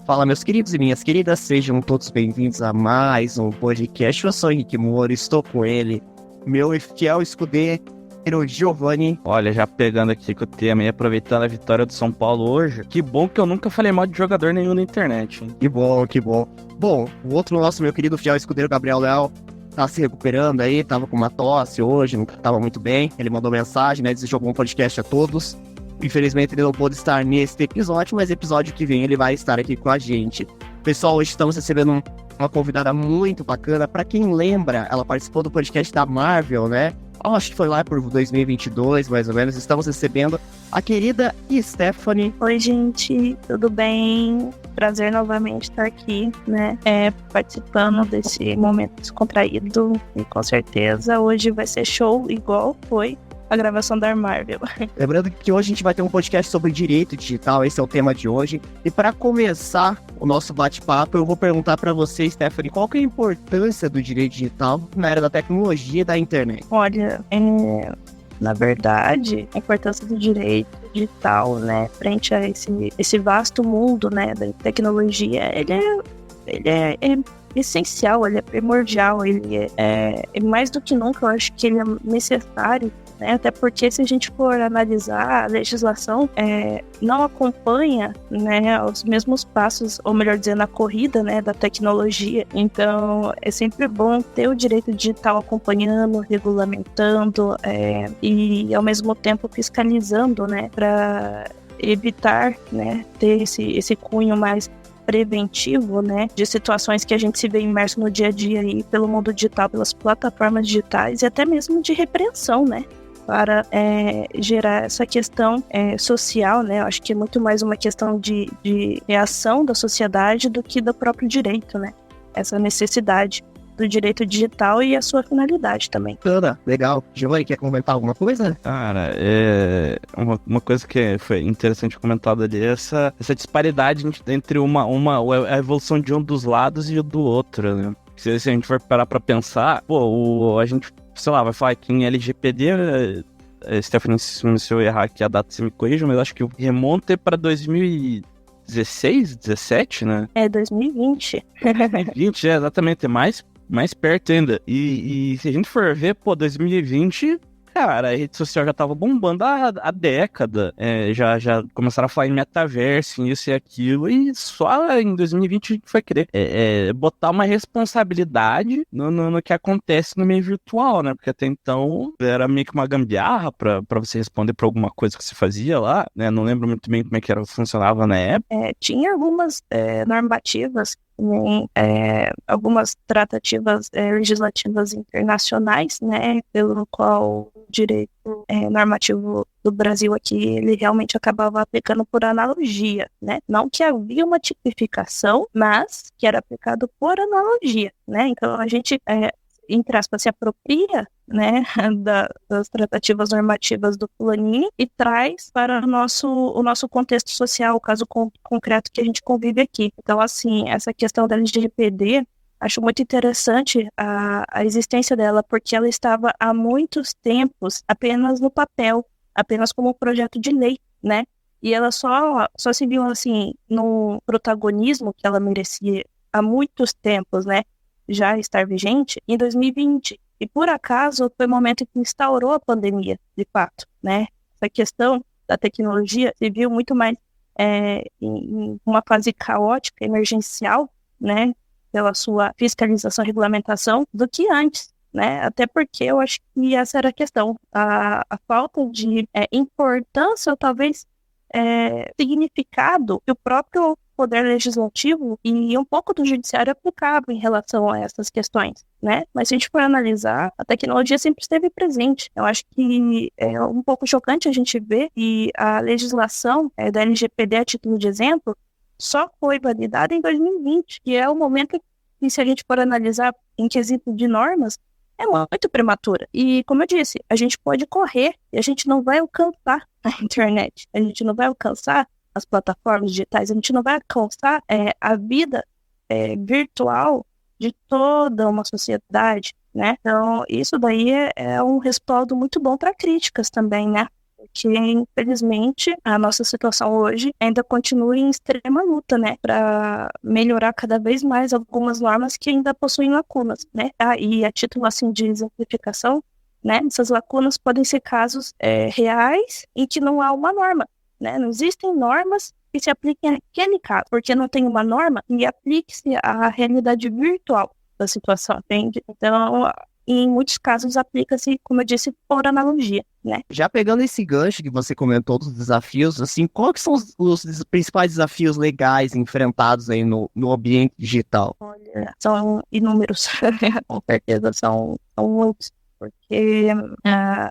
Fala, meus queridos e minhas queridas, sejam todos bem-vindos a mais um podcast. Eu sou o Henrique Moura, estou com ele, meu fiel escudeiro, Giovanni. Olha, já pegando aqui com o tema e aproveitando a vitória do São Paulo hoje, que bom que eu nunca falei mal de jogador nenhum na internet, hein? Que bom, que bom. Bom, o outro nosso, meu querido fiel escudeiro, Gabriel Leal, tá se recuperando aí, tava com uma tosse hoje, não tava muito bem. Ele mandou mensagem, né, desejou bom podcast a todos. Infelizmente ele não pôde estar neste episódio, mas episódio que vem ele vai estar aqui com a gente. Pessoal, hoje estamos recebendo uma convidada muito bacana. Pra quem lembra, ela participou do podcast da Marvel, né? Acho que foi lá por 2022, mais ou menos. Estamos recebendo a querida Stephanie. Oi, gente, tudo bem? Prazer novamente estar aqui, né? Participando desse momento descontraído. E com certeza hoje vai ser show igual foi a gravação da Marvel. Lembrando que hoje a gente vai ter um podcast sobre direito digital, esse é o tema de hoje. E para começar o nosso bate-papo, eu vou perguntar para você, Stephanie, qual que é a importância do direito digital na era da tecnologia e da internet? Olha, na verdade, a importância do direito digital, né, frente a esse vasto mundo, né, da tecnologia, ele é essencial, ele é primordial, ele é mais do que nunca, eu acho que ele é necessário, né? Até porque se a gente for analisar a legislação, não acompanha, né, os mesmos passos, ou melhor dizendo, a corrida, né, da tecnologia. Então é sempre bom ter o direito digital acompanhando, regulamentando e ao mesmo tempo fiscalizando, né, para evitar, né, ter esse cunho mais preventivo, né, de situações que a gente se vê imerso no dia a dia aí pelo mundo digital, pelas plataformas digitais e até mesmo de repreensão, né, para gerar essa questão social, né, eu acho que é muito mais uma questão de reação da sociedade do que do próprio direito, né, essa necessidade do direito digital e a sua finalidade também. Legal. Giovanni, quer comentar alguma coisa? Cara, uma coisa que foi interessante comentada ali é essa disparidade entre a evolução de um dos lados e do outro, né? Se a gente for parar pra pensar, a gente, sei lá, vai falar que em LGPD, Stephanie, se eu errar aqui a data, você me corrija, mas acho que remonta pra 2016, 17, né? 2020. 2020, exatamente, é mais perto ainda. E se a gente for ver, 2020, cara, a rede social já tava bombando há década. Já começaram a falar em metaverso, em isso e aquilo. E só em 2020 a gente foi querer botar uma responsabilidade no que acontece no meio virtual, né? Porque até então era meio que uma gambiarra pra você responder pra alguma coisa que você fazia lá, né? Não lembro muito bem como é que funcionava na época. Tinha algumas normativas, algumas tratativas legislativas internacionais, né, pelo qual o direito normativo do Brasil aqui, ele realmente acabava aplicando por analogia, né, não que havia uma tipificação, mas que era aplicado por analogia, né, então a gente, entre aspas, se apropria, né, das tratativas normativas do fulaninho e traz para o nosso contexto social, o caso concreto que a gente convive aqui. Então, assim, essa questão da LGPD, acho muito interessante a existência dela, porque ela estava há muitos tempos apenas no papel, apenas como um projeto de lei, né, e ela só se viu, assim, no protagonismo que ela merecia há muitos tempos, né, já estar vigente em 2020. E por acaso foi o momento em que instaurou a pandemia, de fato, né? Essa questão da tecnologia se viu muito mais em uma fase caótica, emergencial, né? Pela sua fiscalização e regulamentação, do que antes, né? Até porque eu acho que essa era a questão. A falta de importância, ou talvez significado que o próprio poder legislativo e um pouco do judiciário aplicava em relação a essas questões, né? Mas se a gente for analisar, a tecnologia sempre esteve presente. Eu acho que é um pouco chocante a gente ver que a legislação da LGPD, a título de exemplo, só foi validada em 2020, que é o momento que, se a gente for analisar em quesito de normas, é muito prematura. E, como eu disse, a gente pode correr e a gente não vai alcançar a internet. A gente não vai alcançar as plataformas digitais, a gente não vai alcançar a vida virtual de toda uma sociedade, né? Então, isso daí é um respaldo muito bom para críticas também, né? porque, infelizmente, a nossa situação hoje ainda continua em extrema luta, né, para melhorar cada vez mais algumas normas que ainda possuem lacunas, né, e a título, assim, de exemplificação, né, essas lacunas podem ser casos reais em que não há uma norma, né, não existem normas que se apliquem àquele caso, porque não tem uma norma e aplique-se à realidade virtual da situação, entende? Então, em muitos casos, aplica-se, como eu disse, por analogia, né? Já pegando esse gancho que você comentou dos desafios, assim, quais que são os principais desafios legais enfrentados aí no ambiente digital? Olha, são inúmeros, com certeza são muitos, porque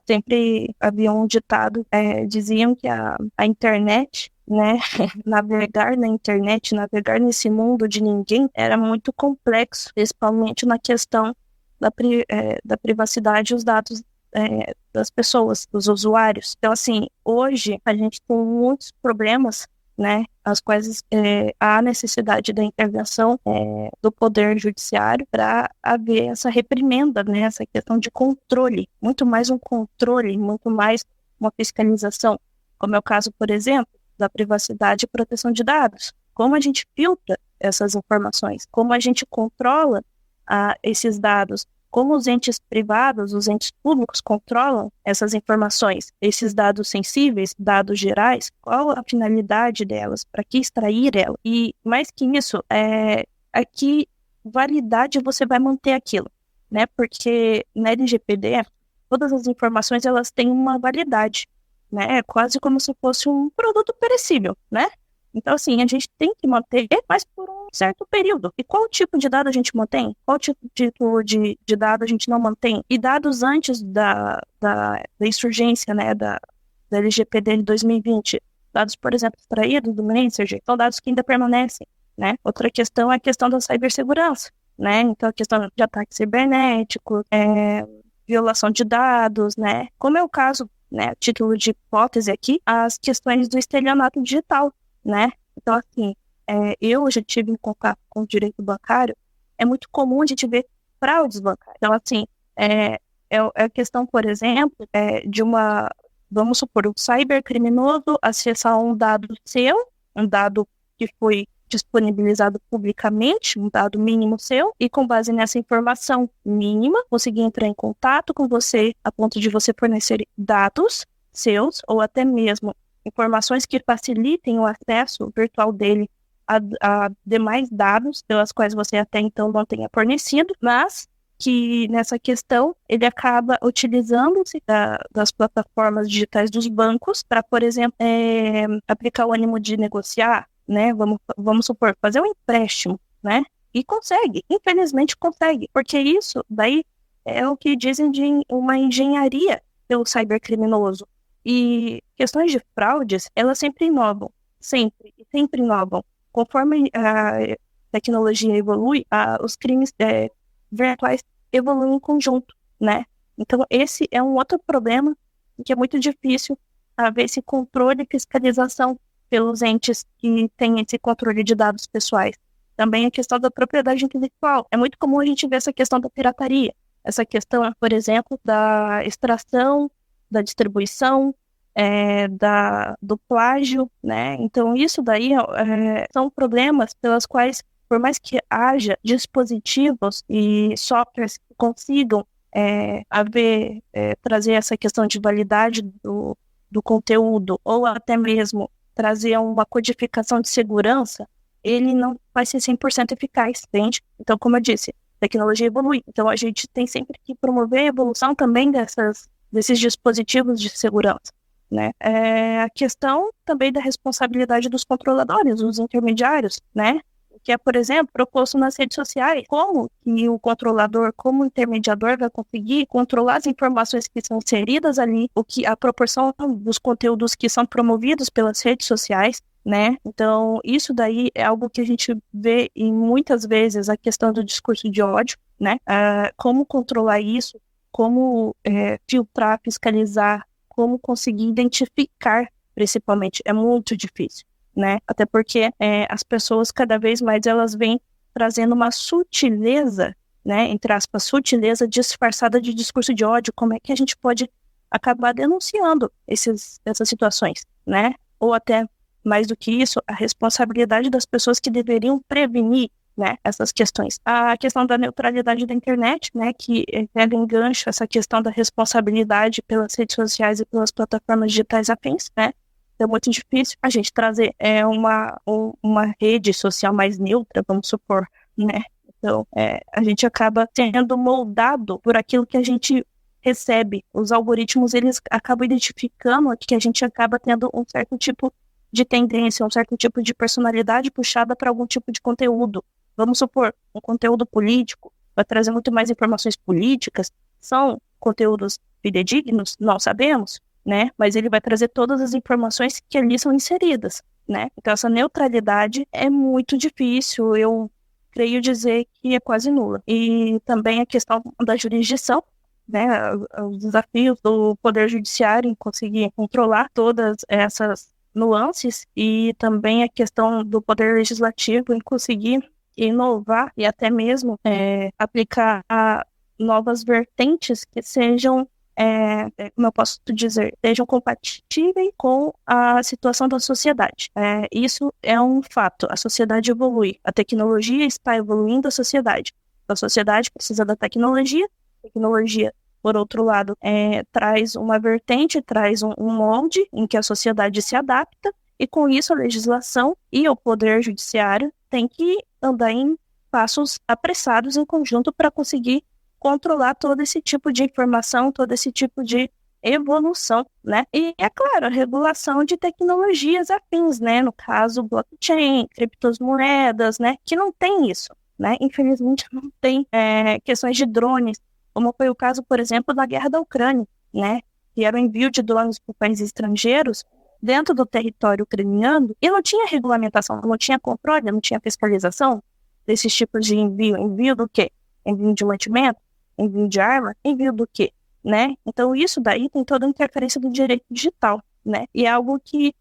sempre havia um ditado, diziam que a internet, né, navegar na internet, navegar nesse mundo de ninguém era muito complexo, principalmente na questão da privacidade e os dados das pessoas, dos usuários. Então, assim, hoje a gente tem muitos problemas, né, as quais há necessidade da intervenção do Poder Judiciário para haver essa reprimenda, né, essa questão de controle, muito mais um controle, muito mais uma fiscalização, como é o caso, por exemplo, da privacidade e proteção de dados. Como a gente filtra essas informações, como a gente controla esses dados, como os entes privados, os entes públicos controlam essas informações, esses dados sensíveis, dados gerais, qual a finalidade delas, para que extrair elas. E mais que isso, a que validade você vai manter aquilo, né? Porque na LGPD, todas as informações elas têm uma validade, né? É quase como se fosse um produto perecível, né? Então, assim, a gente tem que manter, mas por um certo período. E qual tipo de dado a gente mantém? Qual tipo de dado a gente não mantém? E dados antes da insurgência, né, da LGPD de 2020, dados, por exemplo, extraídos do Messenger, são dados que ainda permanecem, né? Outra questão é a questão da cibersegurança, né? Então, a questão de ataque cibernético, violação de dados, né? Como é o caso, né, título de hipótese aqui, as questões do estelionato digital, né? Então, assim, eu já tive em contato com o direito bancário, é muito comum a gente ver fraudes bancárias. Então, assim, é a questão, por exemplo, de vamos supor, um cybercriminoso acessar um dado seu, um dado que foi disponibilizado publicamente, um dado mínimo seu, e com base nessa informação mínima, conseguir entrar em contato com você a ponto de você fornecer dados seus, ou até mesmo informações que facilitem o acesso virtual dele a demais dados pelas quais você até então não tenha fornecido, mas que nessa questão ele acaba utilizando-se das plataformas digitais dos bancos para, por exemplo, aplicar o ânimo de negociar, né? Vamos supor, fazer um empréstimo, né? E consegue, infelizmente consegue, porque isso daí é o que dizem de uma engenharia pelo cybercriminoso. E questões de fraudes, elas sempre inovam, sempre inovam. Conforme a tecnologia evolui, os crimes virtuais evoluem em conjunto, né? Então, esse é um outro problema que é muito difícil haver esse controle e fiscalização pelos entes que têm esse controle de dados pessoais. Também a questão da propriedade intelectual. É muito comum a gente ver essa questão da pirataria. Essa questão, por exemplo, da extração, da distribuição, do plágio, né? Então, isso daí são problemas pelas quais, por mais que haja dispositivos e softwares que consigam trazer essa questão de validade do conteúdo, ou até mesmo trazer uma codificação de segurança, ele não vai ser 100% eficaz, entende? Então, como eu disse, a tecnologia evolui. Então, a gente tem sempre que promover a evolução também desses dispositivos de segurança, né? A questão também da responsabilidade dos controladores, dos intermediários, né? Que é, por exemplo, proposto nas redes sociais. Como que o controlador, como o intermediador vai conseguir controlar as informações que são inseridas ali, a proporção dos conteúdos que são promovidos pelas redes sociais, né? Então, isso daí é algo que a gente vê em muitas vezes a questão do discurso de ódio, né? Como controlar isso, como filtrar, fiscalizar, como conseguir identificar, principalmente, é muito difícil, né? Até porque as pessoas cada vez mais elas vêm trazendo uma sutileza, né? Entre aspas, sutileza disfarçada de discurso de ódio. Como é que a gente pode acabar denunciando essas situações, né? Ou até mais do que isso, a responsabilidade das pessoas que deveriam prevenir, né, essas questões. A questão da neutralidade da internet, né, que pega em gancho essa questão da responsabilidade pelas redes sociais e pelas plataformas digitais afins, né? É muito difícil a gente trazer uma rede social mais neutra, vamos supor, né? Então, a gente acaba sendo moldado por aquilo que a gente recebe. Os algoritmos, eles acabam identificando que a gente acaba tendo um certo tipo de tendência, um certo tipo de personalidade puxada para algum tipo de conteúdo. Vamos supor, um conteúdo político vai trazer muito mais informações políticas. São conteúdos fidedignos? Não sabemos, né? Mas ele vai trazer todas as informações que ali são inseridas, né? Então, essa neutralidade é muito difícil, eu creio dizer que é quase nula. E também a questão da jurisdição, né? Os desafios do Poder Judiciário em conseguir controlar todas essas nuances e também a questão do Poder Legislativo em conseguir inovar e até mesmo aplicar novas vertentes que sejam, como eu posso dizer, sejam compatíveis com a situação da sociedade. Isso é um fato, a sociedade evolui, a tecnologia está evoluindo a sociedade precisa da tecnologia, por outro lado, traz uma vertente, traz um molde em que a sociedade se adapta, e com isso a legislação e o Poder Judiciário têm que andar em passos apressados em conjunto para conseguir controlar todo esse tipo de informação, todo esse tipo de evolução, né? E, é claro, a regulação de tecnologias afins, né? No caso, blockchain, criptomoedas, né? Que não tem isso, né? Infelizmente, não tem questões de drones, como foi o caso, por exemplo, da guerra da Ucrânia, né? Que era o envio de drones para países estrangeiros dentro do território ucraniano e não tinha regulamentação, não tinha controle, não tinha fiscalização desses tipos de envio. Envio do quê? Envio de mantimento? Envio de arma? Envio do quê? Né? Então, isso daí tem toda a interferência do direito digital, né? E é algo que,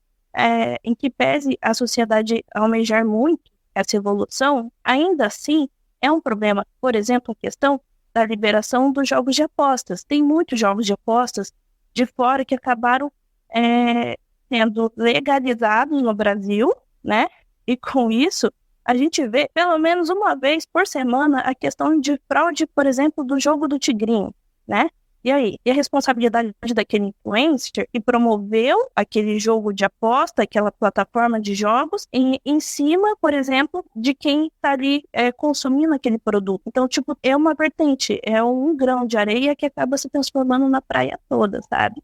em que pese a sociedade almejar muito essa evolução, ainda assim é um problema. Por exemplo, a questão da liberação dos jogos de apostas. Tem muitos jogos de apostas de fora que acabaram sendo legalizados no Brasil, né? E com isso, a gente vê pelo menos uma vez por semana a questão de fraude, por exemplo, do jogo do Tigrinho, né? E aí? E a responsabilidade daquele influencer que promoveu aquele jogo de aposta, aquela plataforma de jogos, em cima, por exemplo, de quem está ali consumindo aquele produto. Então, tipo, é uma vertente, é um grão de areia que acaba se transformando na praia toda, sabe?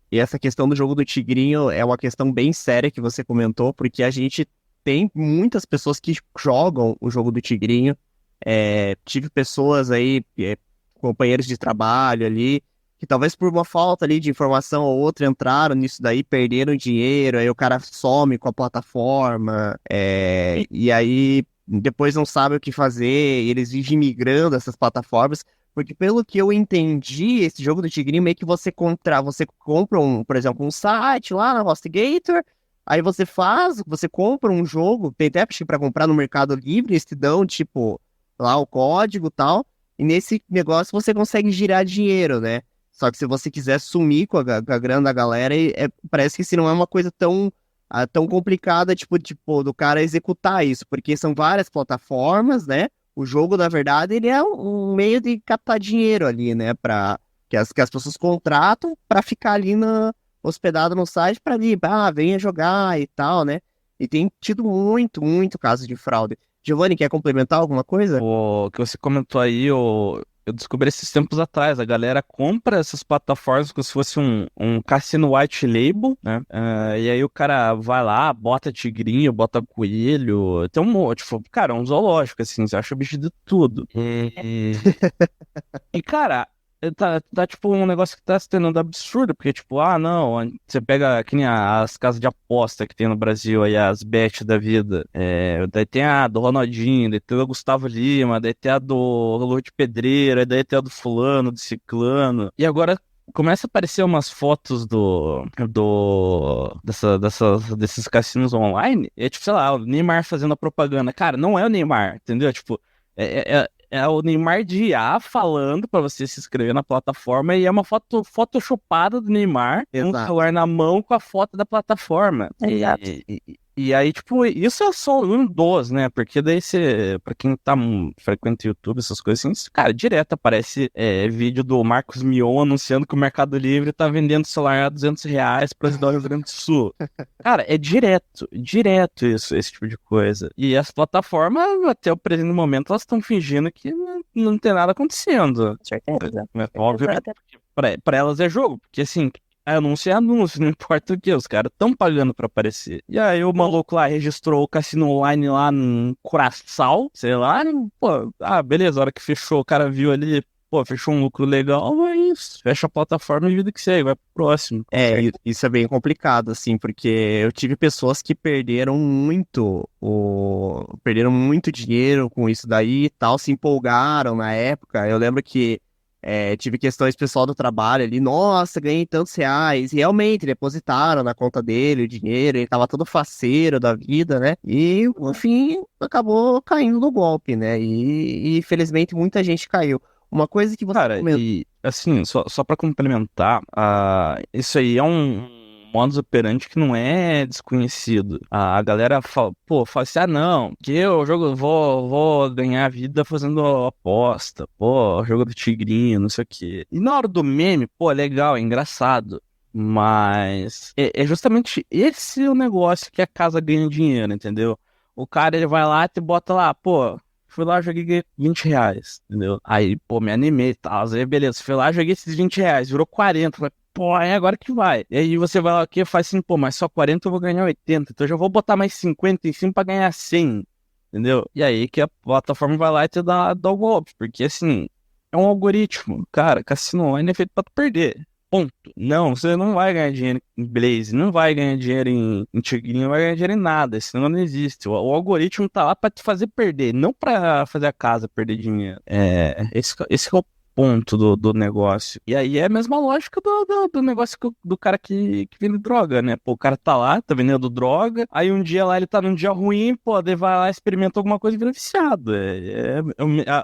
E essa questão do jogo do Tigrinho é uma questão bem séria que você comentou, porque a gente tem muitas pessoas que jogam o jogo do Tigrinho. Tive pessoas aí, companheiros de trabalho ali, que talvez por uma falta ali de informação ou outra entraram nisso daí, perderam dinheiro, aí o cara some com a plataforma, e aí depois não sabe o que fazer, e eles vivem migrando essas plataformas, porque pelo que eu entendi, esse jogo do Tigrinho meio que você compra por exemplo, um site lá na HostGator, aí você compra um jogo, tem até para comprar no Mercado Livre, eles te dão, tipo, lá o código e tal, e nesse negócio você consegue girar dinheiro, né? Só que se você quiser sumir com a grana da galera, parece que se não é uma coisa tão complicada, tipo, do cara executar isso, porque são várias plataformas, né? O jogo, na verdade, ele é um meio de captar dinheiro ali, né? Que as pessoas contratam para ficar ali hospedado no site para vir, venha jogar e tal, né? E tem tido muito, muito caso de fraude. Giovanni, quer complementar alguma coisa? O que você comentou aí, eu descobri esses tempos atrás. A galera compra essas plataformas como se fosse um cassino white label, né? E aí o cara vai lá, bota tigrinho, bota coelho. Tem cara, um zoológico, assim, você acha bicho de tudo. E cara, tá tipo um negócio que tá se tornando absurdo, porque tipo, não, você pega que nem as casas de aposta que tem no Brasil aí, as bet da vida, daí tem a do Ronaldinho, daí tem a do Gustavo Lima, daí tem a do Lua de Pedreira, daí tem a do fulano, do ciclano, e agora começa a aparecer umas fotos desses cassinos online, e é tipo, sei lá, o Neymar fazendo a propaganda, cara, não é o Neymar, entendeu? Tipo, é o Neymar de IA falando pra você se inscrever na plataforma e é uma foto photoshopada do Neymar com o Exato. celular na mão com a foto da plataforma. Exato. E aí, tipo, isso é só um dos, né? Porque daí você, pra quem frequenta o YouTube, essas coisas assim, cara, direto aparece vídeo do Marcos Mion anunciando que o Mercado Livre tá vendendo celular a R$ 200 pra cidade do Rio Grande do Sul. Cara, é direto esse tipo de coisa. E as plataformas, até o presente momento, elas estão fingindo que não tem nada acontecendo. Com certeza. É óbvio Exato. que pra elas é jogo, porque assim, anúncio é anúncio, não importa o que, os caras estão pagando pra aparecer. E aí o maluco lá registrou o cassino online lá no Curaçao, sei lá, pô, beleza, a hora que fechou, o cara viu ali, pô, fechou um lucro legal, é isso, fecha a plataforma e vida que segue, vai pro próximo. Isso é bem complicado, assim, porque eu tive pessoas que perderam muito dinheiro com isso daí e tal, se empolgaram na época. Eu lembro que tive questões pessoal do trabalho ali, nossa, ganhei tantos reais. E realmente, depositaram na conta dele o dinheiro, ele tava todo faceiro da vida, né? E, enfim, acabou caindo no golpe, né? E infelizmente muita gente caiu. Uma coisa que você Cara, comentou. e assim, só pra complementar, isso aí é um modus operandi que não é desconhecido. A galera fala assim, não, que eu vou ganhar vida fazendo aposta, jogo do tigrinho, não sei o quê. E na hora do meme, legal, é engraçado. Mas é justamente esse o negócio que a casa ganha dinheiro, entendeu? O cara, ele vai lá e te bota lá, fui lá, joguei R$ 20, entendeu? Aí, me animei e tal. Aí, beleza, fui lá, joguei esses R$ 20, virou 40. Falei, é agora que vai. E aí você vai lá aqui e faz assim, mas só 40 eu vou ganhar 80. Então eu já vou botar mais 50 em cima pra ganhar 100, entendeu? E aí que a plataforma vai lá e te dá o golpe. Porque, assim, é um algoritmo. Cara, cassino online é feito pra tu perder. Ponto. Não, você não vai ganhar dinheiro em Blaze, não vai ganhar dinheiro em Tigrinho, não vai ganhar dinheiro em nada. Esse negócio não existe. O algoritmo tá lá pra te fazer perder, não pra fazer a casa perder dinheiro. Esse que é o ponto do negócio. E aí é a mesma lógica do negócio do cara que vende droga, né? O cara tá lá, tá vendendo droga, aí um dia lá ele tá num dia ruim, daí vai lá, experimenta alguma coisa e vira viciado.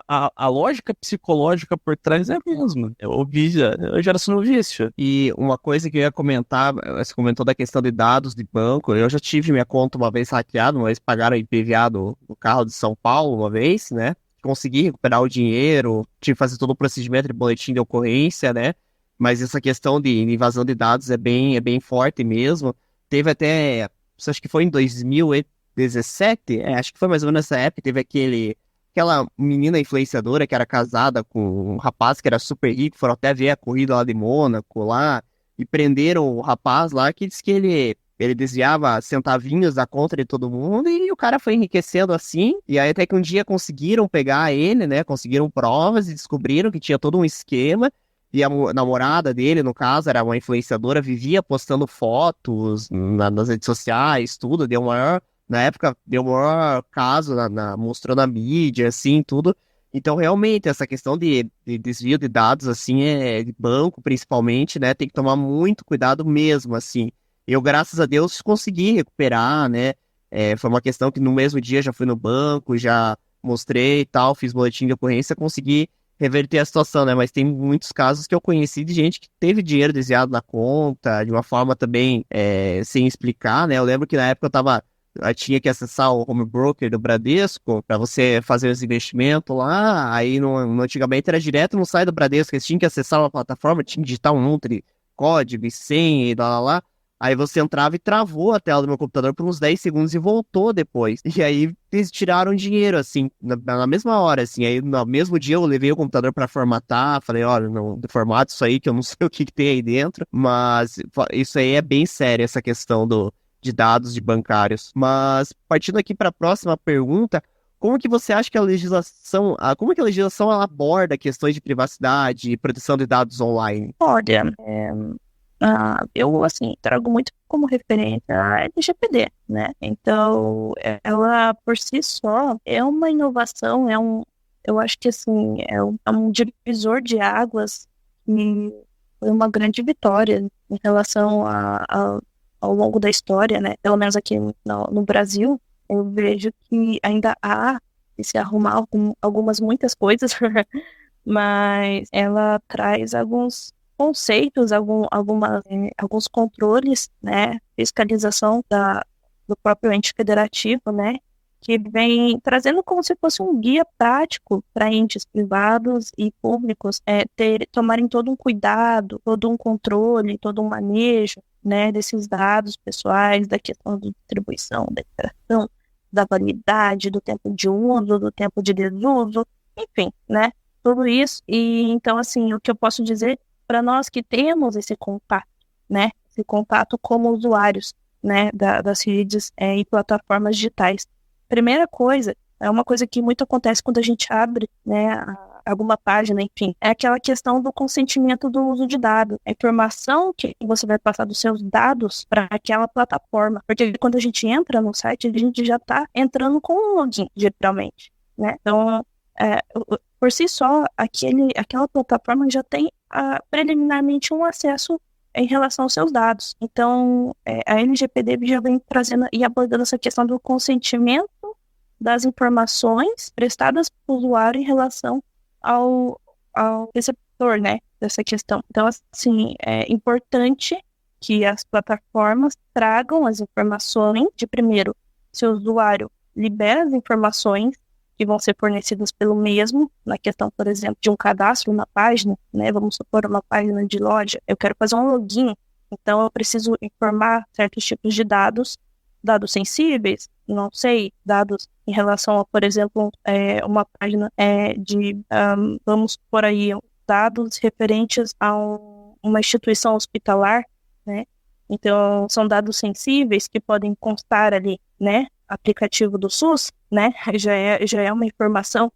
A lógica psicológica por trás é a mesma. É o vício, é a geração do vício. E uma coisa que eu ia comentar, você comentou da questão de dados de banco. Eu já tive minha conta uma vez hackeada, uma vez pagaram IPVA do carro de São Paulo, uma vez, né? Consegui recuperar o dinheiro, tive que fazer todo o procedimento de boletim de ocorrência, né? Mas essa questão de invasão de dados é bem forte mesmo. Teve até, acho que foi em 2017, acho que foi mais ou menos nessa época, teve aquela menina influenciadora que era casada com um rapaz que era super rico, foram até ver a corrida lá de Mônaco lá, e prenderam o rapaz lá que disse que ele desviava centavinhos da conta de todo mundo e o cara foi enriquecendo assim. E aí até que um dia conseguiram pegar ele, né? Conseguiram provas e descobriram que tinha todo um esquema. E a namorada dele, no caso, era uma influenciadora, vivia postando fotos nas redes sociais, tudo. Na época, deu o maior caso, mostrou na mídia, assim, tudo. Então, realmente, essa questão de desvio de dados, assim, de banco, principalmente, né? Tem que tomar muito cuidado mesmo, assim. Eu, graças a Deus, consegui recuperar, né? Foi uma questão que no mesmo dia já fui no banco, já mostrei e tal, fiz boletim de ocorrência, consegui reverter a situação, né? Mas tem muitos casos que eu conheci de gente que teve dinheiro desviado na conta, de uma forma também sem explicar, né? Eu lembro que na época eu tinha que acessar o home broker do Bradesco para você fazer os investimentos lá, aí antigamente era direto no site do Bradesco, eles tinham que acessar uma plataforma, tinha que digitar um monte de código e senha e lá. Aí você entrava e travou a tela do meu computador por uns 10 segundos e voltou depois. E aí eles tiraram dinheiro, assim, na mesma hora, assim. Aí no mesmo dia eu levei o computador para formatar, falei, olha, não, formata isso aí que eu não sei o que tem aí dentro. Mas isso aí é bem sério, essa questão de dados de bancários. Mas partindo aqui para a próxima pergunta, como que você acha que como é que a legislação ela aborda questões de privacidade e proteção de dados online? Olha, eu, assim, trago muito como referência a LGPD, né? Então, ela, por si só, é uma inovação, eu acho que, assim, é um divisor de águas e foi uma grande vitória em relação ao longo da história, né? Pelo menos aqui no Brasil, eu vejo que ainda há se arrumar muitas coisas, mas ela traz alguns conceitos, alguns controles, né, fiscalização do próprio ente federativo, né, que vem trazendo como se fosse um guia prático para entes privados e públicos tomarem todo um cuidado, todo um controle, todo um manejo, né, desses dados pessoais, da questão de distribuição, da interação, da validade, do tempo de uso, do tempo de desuso, enfim, né, tudo isso. E então, assim, o que eu posso dizer para nós que temos esse contato, né, esse contato como usuários, né, das redes e plataformas digitais. Primeira coisa, é uma coisa que muito acontece quando a gente abre, né, alguma página, enfim, é aquela questão do consentimento do uso de dados, a informação que você vai passar dos seus dados para aquela plataforma, porque quando a gente entra no site, a gente já está entrando com um login, geralmente, né, então, por si só, aquela plataforma já tem preliminarmente um acesso em relação aos seus dados. Então, a LGPD já vem trazendo e abordando essa questão do consentimento das informações prestadas para o usuário em relação ao receptor, né, dessa questão. Então, assim, é importante que as plataformas tragam as informações de, primeiro, se o usuário libera as informações que vão ser fornecidas pelo mesmo, na questão, por exemplo, de um cadastro na página, né, vamos supor uma página de loja, eu quero fazer um login, então eu preciso informar certos tipos de dados sensíveis, não sei, dados em relação a, por exemplo, uma página vamos supor aí, dados referentes a uma instituição hospitalar, né, então são dados sensíveis que podem constar ali, né, aplicativo do SUS, né, já é uma informação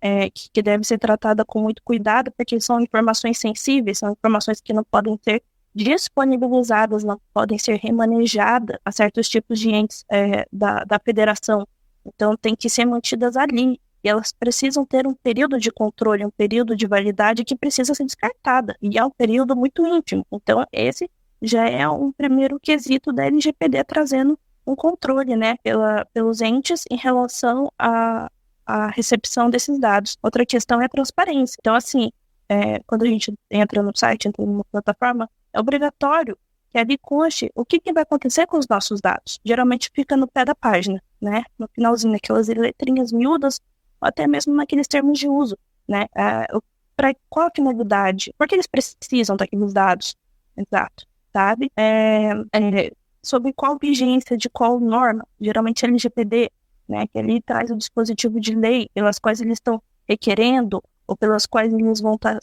que deve ser tratada com muito cuidado, porque são informações sensíveis, são informações que não podem ser disponibilizadas, não podem ser remanejadas a certos tipos de entes da federação. Então, tem que ser mantidas ali, e elas precisam ter um período de controle, um período de validade que precisa ser descartada, e é um período muito íntimo. Então, esse já é um primeiro quesito da LGPD trazendo um controle, né, pelos entes em relação à recepção desses dados. Outra questão é a transparência. Então, assim, quando a gente entra no site, entra numa plataforma, é obrigatório que ali conste o que vai acontecer com os nossos dados. Geralmente fica no pé da página, né, no finalzinho, aquelas letrinhas miúdas, ou até mesmo naqueles termos de uso, né, para qual a finalidade, por que eles precisam daqueles dados, exato, sabe? Sobre qual vigência, de qual norma, geralmente a LGPD, né, que ali traz o dispositivo de lei pelas quais eles estão requerendo ou pelas quais eles vão estar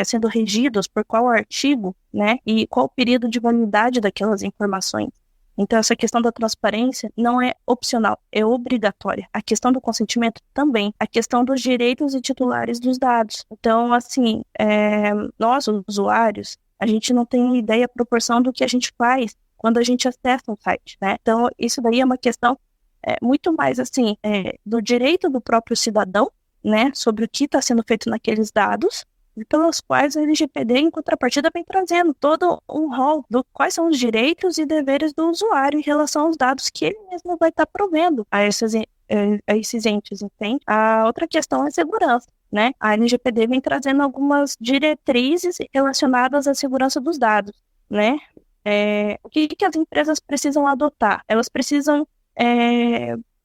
sendo regidos, por qual artigo, né, e qual o período de validade daquelas informações. Então, essa questão da transparência não é opcional, é obrigatória. A questão do consentimento também, a questão dos direitos e titulares dos dados. Então, assim, nós, usuários, a gente não tem ideia, proporção do que a gente faz quando a gente acessa um site, né? Então, isso daí é uma questão muito mais, assim, do direito do próprio cidadão, né, sobre o que está sendo feito naqueles dados, e pelos quais a LGPD, em contrapartida, vem trazendo todo um rol do quais são os direitos e deveres do usuário em relação aos dados que ele mesmo vai estar provendo a esses entes, entende? A outra questão é a segurança, né? A LGPD vem trazendo algumas diretrizes relacionadas à segurança dos dados, né? O que as empresas precisam adotar? Elas precisam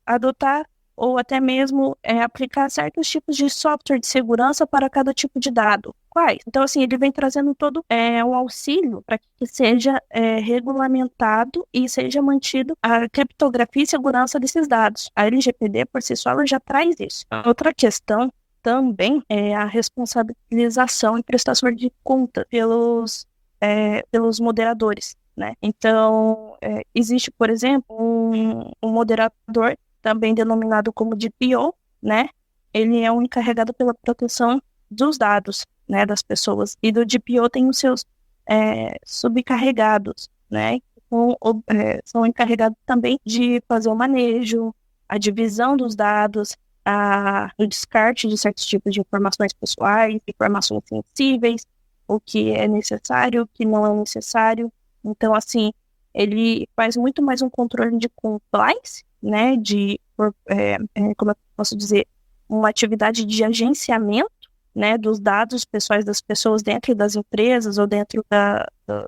adotar ou até mesmo aplicar certos tipos de software de segurança para cada tipo de dado. Quais? Então, assim, ele vem trazendo todo um auxílio para que seja regulamentado e seja mantido a criptografia e segurança desses dados. A LGPD, por si só, ela já traz isso. Outra questão também é a responsabilização e prestação de conta pelos moderadores, né? Então, existe, por exemplo, um moderador também denominado como DPO, né? Ele é o encarregado pela proteção dos dados, né, das pessoas. E do DPO tem os seus subcarregados, né? São encarregados também de fazer o manejo, a divisão dos dados, o descarte de certos tipos de informações pessoais, informações sensíveis, o que é necessário, o que não é necessário. Então, assim, ele faz muito mais um controle de compliance, né, como eu posso dizer, uma atividade de agenciamento, né, dos dados pessoais das pessoas dentro das empresas ou dentro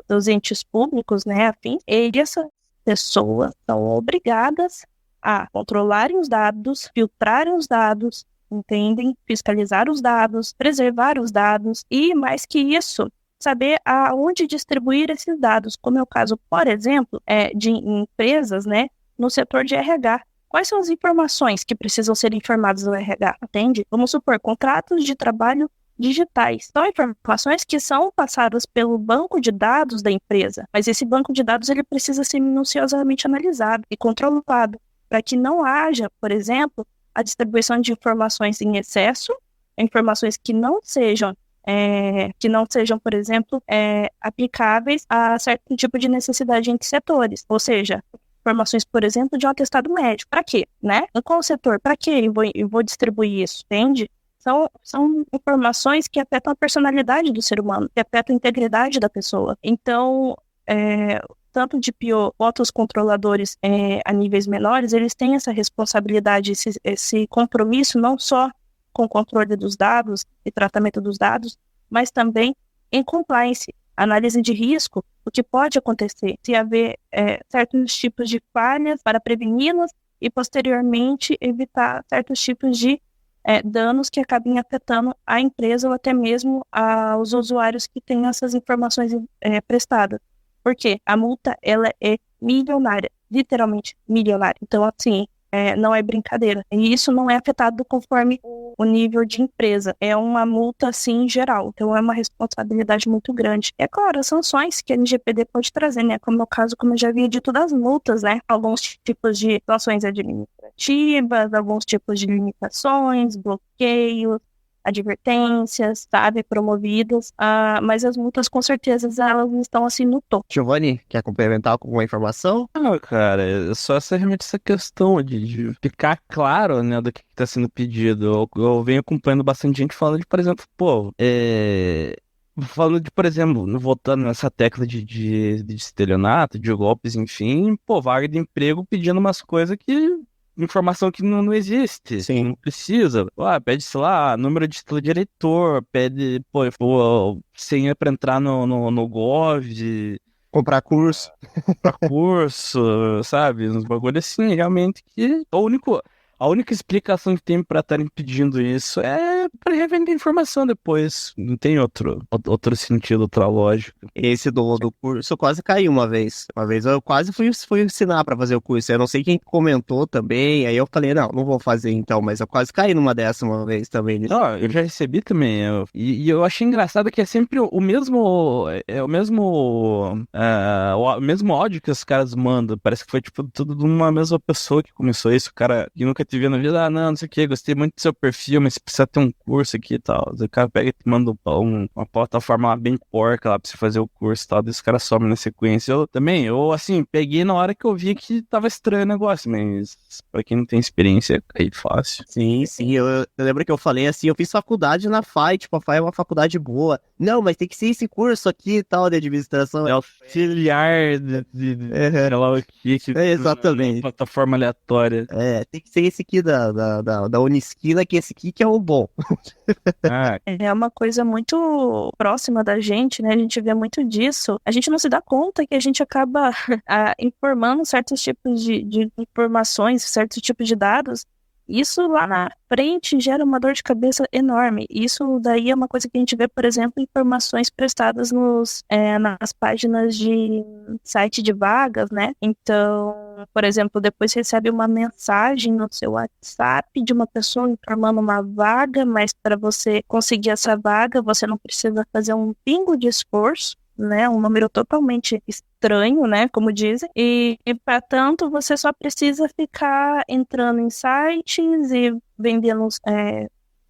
dos entes públicos, né, afim, e essas pessoas são obrigadas a controlarem os dados, filtrarem os dados, entendem? Fiscalizar os dados, preservar os dados e, mais que isso, saber aonde distribuir esses dados, como é o caso, por exemplo, de empresas, né, no setor de RH. Quais são as informações que precisam ser informadas no RH, entende? Vamos supor, contratos de trabalho digitais. São informações que são passadas pelo banco de dados da empresa, mas esse banco de dados ele precisa ser minuciosamente analisado e controlado, para que não haja, por exemplo, a distribuição de informações em excesso, informações que não sejam, por exemplo, aplicáveis a certo tipo de necessidade entre setores. Ou seja, informações, por exemplo, de um atestado médico. Para quê? Né? Em qual setor? Para quê eu vou distribuir isso? Entende? São informações que afetam a personalidade do ser humano, que afetam a integridade da pessoa. Então, tanto de PO quanto os controladores a níveis menores, eles têm essa responsabilidade, esse compromisso, não só com o controle dos dados e tratamento dos dados, mas também em compliance, análise de risco, o que pode acontecer se haver certos tipos de falhas para preveni-las e, posteriormente, evitar certos tipos de danos que acabem afetando a empresa ou até mesmo aos usuários que têm essas informações prestadas. Porque a multa, ela é milionária, literalmente milionária. Então, assim, não é brincadeira. E isso não é afetado conforme o nível de empresa. É uma multa, assim, geral. Então, é uma responsabilidade muito grande. É claro, as sanções que a LGPD pode trazer, né? Como é o caso, como eu já havia dito, das multas, né? Alguns tipos de sanções administrativas, alguns tipos de limitações, bloqueios, advertências, sabe, promovidas, mas as multas com certeza elas estão assim no topo. Giovanni, quer complementar com alguma informação? Ah, cara, é só realmente essa questão de ficar claro, né, do que está sendo pedido. Eu venho acompanhando bastante gente falando de, por exemplo, falando de, por exemplo, voltando nessa tecla de estelionato, de golpes, enfim, vaga de emprego pedindo umas coisas que informação que não existe. Sim. Não precisa. Pede, sei lá, número de título de eleitor, pede, senha pra entrar no Gov, Comprar curso. pra curso, sabe? Uns bagulho assim, realmente, que a única explicação que tem pra estarem pedindo isso é pra revender informação depois. Não tem outro sentido, outra lógica. Esse do curso eu quase caí uma vez. Uma vez eu quase fui ensinar pra fazer o curso. Eu não sei quem comentou também. Aí eu falei, não vou fazer então. Mas eu quase caí numa dessa uma vez também. Não, eu já recebi também. E eu achei engraçado que é sempre o mesmo. O mesmo áudio que os caras mandam. Parece que foi tipo tudo de uma mesma pessoa que começou isso. O cara que nunca te viu na vida, não sei o que, gostei muito do seu perfil, mas você precisa ter um curso aqui e tal. O cara pega e te manda uma plataforma lá bem porca lá pra você fazer o curso e tal, e os caras somem na sequência. Eu assim, peguei na hora que eu vi que tava estranho o negócio, mas pra quem não tem experiência, é fácil. Sim, eu lembro que eu falei assim, eu fiz faculdade na FAI, tipo, a FAI é uma faculdade boa. Não, mas tem que ser esse curso aqui e tal, de administração. É auxiliar lá o que exatamente. Plataforma aleatória. Tem que ser esse aqui da Unisquina, que esse aqui que é o bom. É uma coisa muito próxima da gente, né? A gente vê muito disso. A gente não se dá conta que a gente acaba informando certos tipos de informações, certos tipos de dados. Isso lá na frente gera uma dor de cabeça enorme. Isso daí é uma coisa que a gente vê, por exemplo, informações prestadas nas páginas de site de vagas, né? Então, por exemplo, depois você recebe uma mensagem no seu WhatsApp de uma pessoa informando uma vaga, mas para você conseguir essa vaga, você não precisa fazer um pingo de esforço, né, um número totalmente estranho, né, como dizem, e para tanto você só precisa ficar entrando em sites e vendendo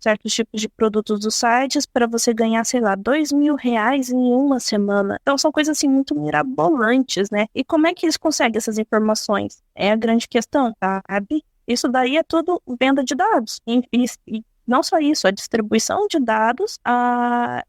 certos tipos de produtos dos sites para você ganhar, sei lá, R$2.000 em uma semana. Então são coisas assim muito mirabolantes, né, e como é que eles conseguem essas informações? É a grande questão, sabe? Isso daí é tudo venda de dados, e não só isso, a distribuição de dados a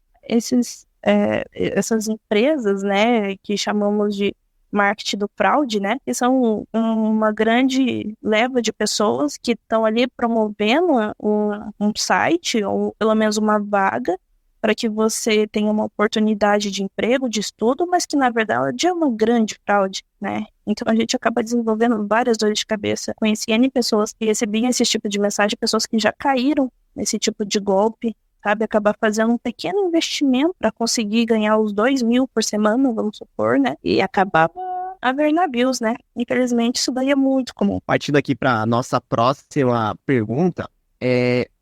essas empresas, né, que chamamos de marketing do fraude, né? Que são uma grande leva de pessoas que estão ali promovendo um site ou pelo menos uma vaga para que você tenha uma oportunidade de emprego, de estudo, mas que na verdade é uma grande fraude, né? Então a gente acaba desenvolvendo várias dores de cabeça. Conheci N pessoas que recebiam esse tipo de mensagem, pessoas que já caíram nesse tipo de golpe, sabe? Acabar fazendo um pequeno investimento para conseguir ganhar os 2.000 por semana, vamos supor, né? E acabava a ver navios, né? Infelizmente, isso daí é muito comum. Partindo aqui para a nossa próxima pergunta,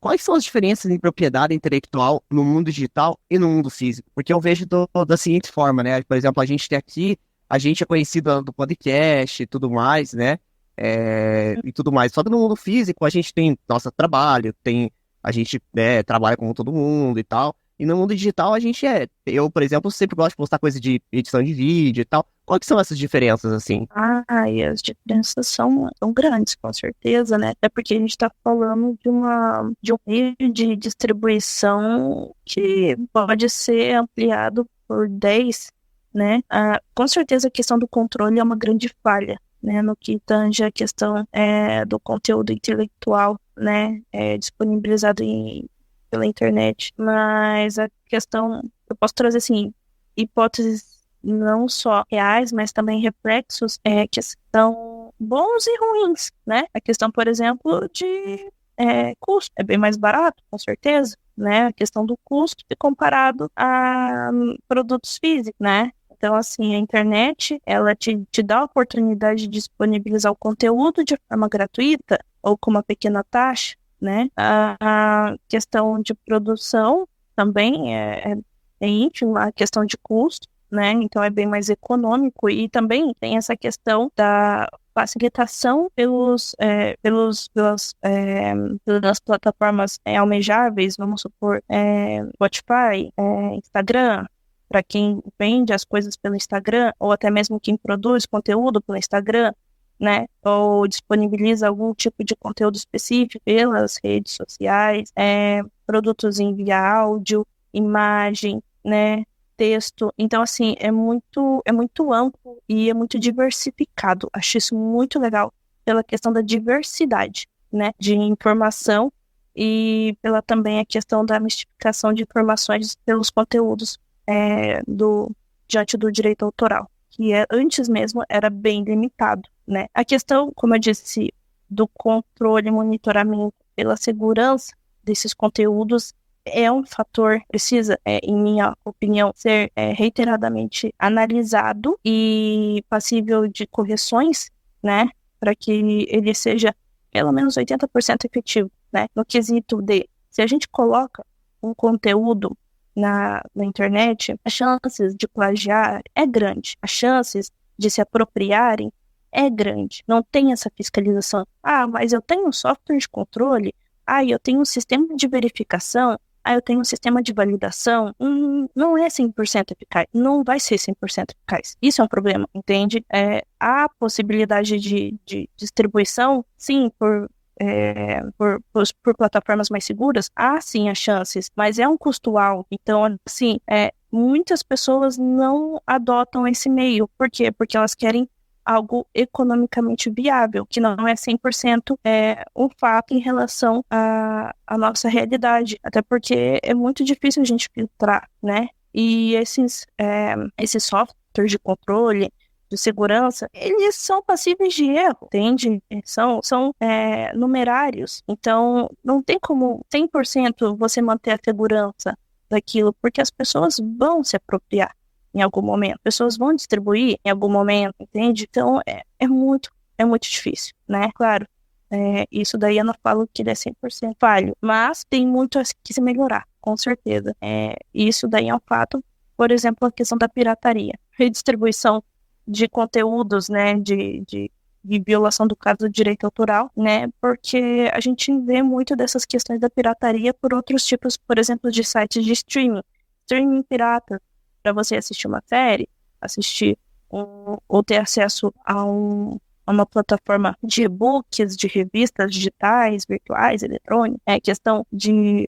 quais são as diferenças em propriedade intelectual no mundo digital e no mundo físico? Porque eu vejo da seguinte forma, né? Por exemplo, a gente tem aqui, a gente é conhecido do podcast e tudo mais, né? E tudo mais. Só que no mundo físico a gente tem nosso trabalho, a gente trabalha com todo mundo e tal. E no mundo digital a gente eu, por exemplo, sempre gosto de postar coisa de edição de vídeo e tal. Quais que são essas diferenças, assim? E as diferenças são grandes, com certeza, né? Até porque a gente está falando de um meio de distribuição que pode ser ampliado por 10, né? Com certeza a questão do controle é uma grande falha, né? No que tange a questão do conteúdo intelectual, né? Disponibilizado pela internet. Mas a questão, eu posso trazer, assim, hipóteses não só reais, mas também reflexos que são bons e ruins, né? A questão, por exemplo, de custo. É bem mais barato, com certeza, né? A questão do custo comparado a produtos físicos, né? Então, assim, a internet, ela te dá a oportunidade de disponibilizar o conteúdo de forma gratuita ou com uma pequena taxa, né? A questão de produção também é ínfima, a questão de custo, né? Então é bem mais econômico e também tem essa questão da facilitação pelas plataformas almejáveis, vamos supor, Spotify, Instagram, para quem vende as coisas pelo Instagram, ou até mesmo quem produz conteúdo pelo Instagram, né? Ou disponibiliza algum tipo de conteúdo específico pelas redes sociais, produtos em via áudio, imagem, né? Texto. Então, assim, é muito amplo e é muito diversificado. Acho isso muito legal pela questão da diversidade, né, de informação e pela também a questão da mistificação de informações pelos conteúdos diante do direito autoral, que antes mesmo era bem limitado, né. A questão, como eu disse, do controle e monitoramento pela segurança desses conteúdos é um fator, precisa, em minha opinião, ser reiteradamente analisado e passível de correções, né, para que ele seja pelo menos 80% efetivo, né, no quesito de, se a gente coloca um conteúdo na internet, as chances de plagiar é grande, as chances de se apropriarem é grande, não tem essa fiscalização. Mas eu tenho um software de controle, eu tenho um sistema de verificação, eu tenho um sistema de validação, não é 100% eficaz, não vai ser 100% eficaz. Isso é um problema, entende? Há possibilidade de distribuição, sim, por plataformas mais seguras, há sim as chances, mas é um custo alto. Então, assim, muitas pessoas não adotam esse meio. Por quê? Porque elas querem algo economicamente viável, que não é 100% um fato em relação à nossa realidade, até porque é muito difícil a gente filtrar, né? E esses softwares de controle, de segurança, eles são passíveis de erro, entende? São numerários, então não tem como 100% você manter a segurança daquilo, porque as pessoas vão se apropriar em algum momento, pessoas vão distribuir em algum momento, entende? Então é muito difícil, né? Claro, isso daí eu não falo que ele é 100% falho, mas tem muito a que se melhorar, com certeza. Isso daí é um fato. Por exemplo, a questão da pirataria, redistribuição de conteúdos, né, de violação do caso do direito autoral, né, porque a gente vê muito dessas questões da pirataria por outros tipos, por exemplo, de sites de streaming pirata, para você assistir uma série, assistir ou ter acesso a uma plataforma de e-books, de revistas digitais, virtuais, eletrônicas, questão de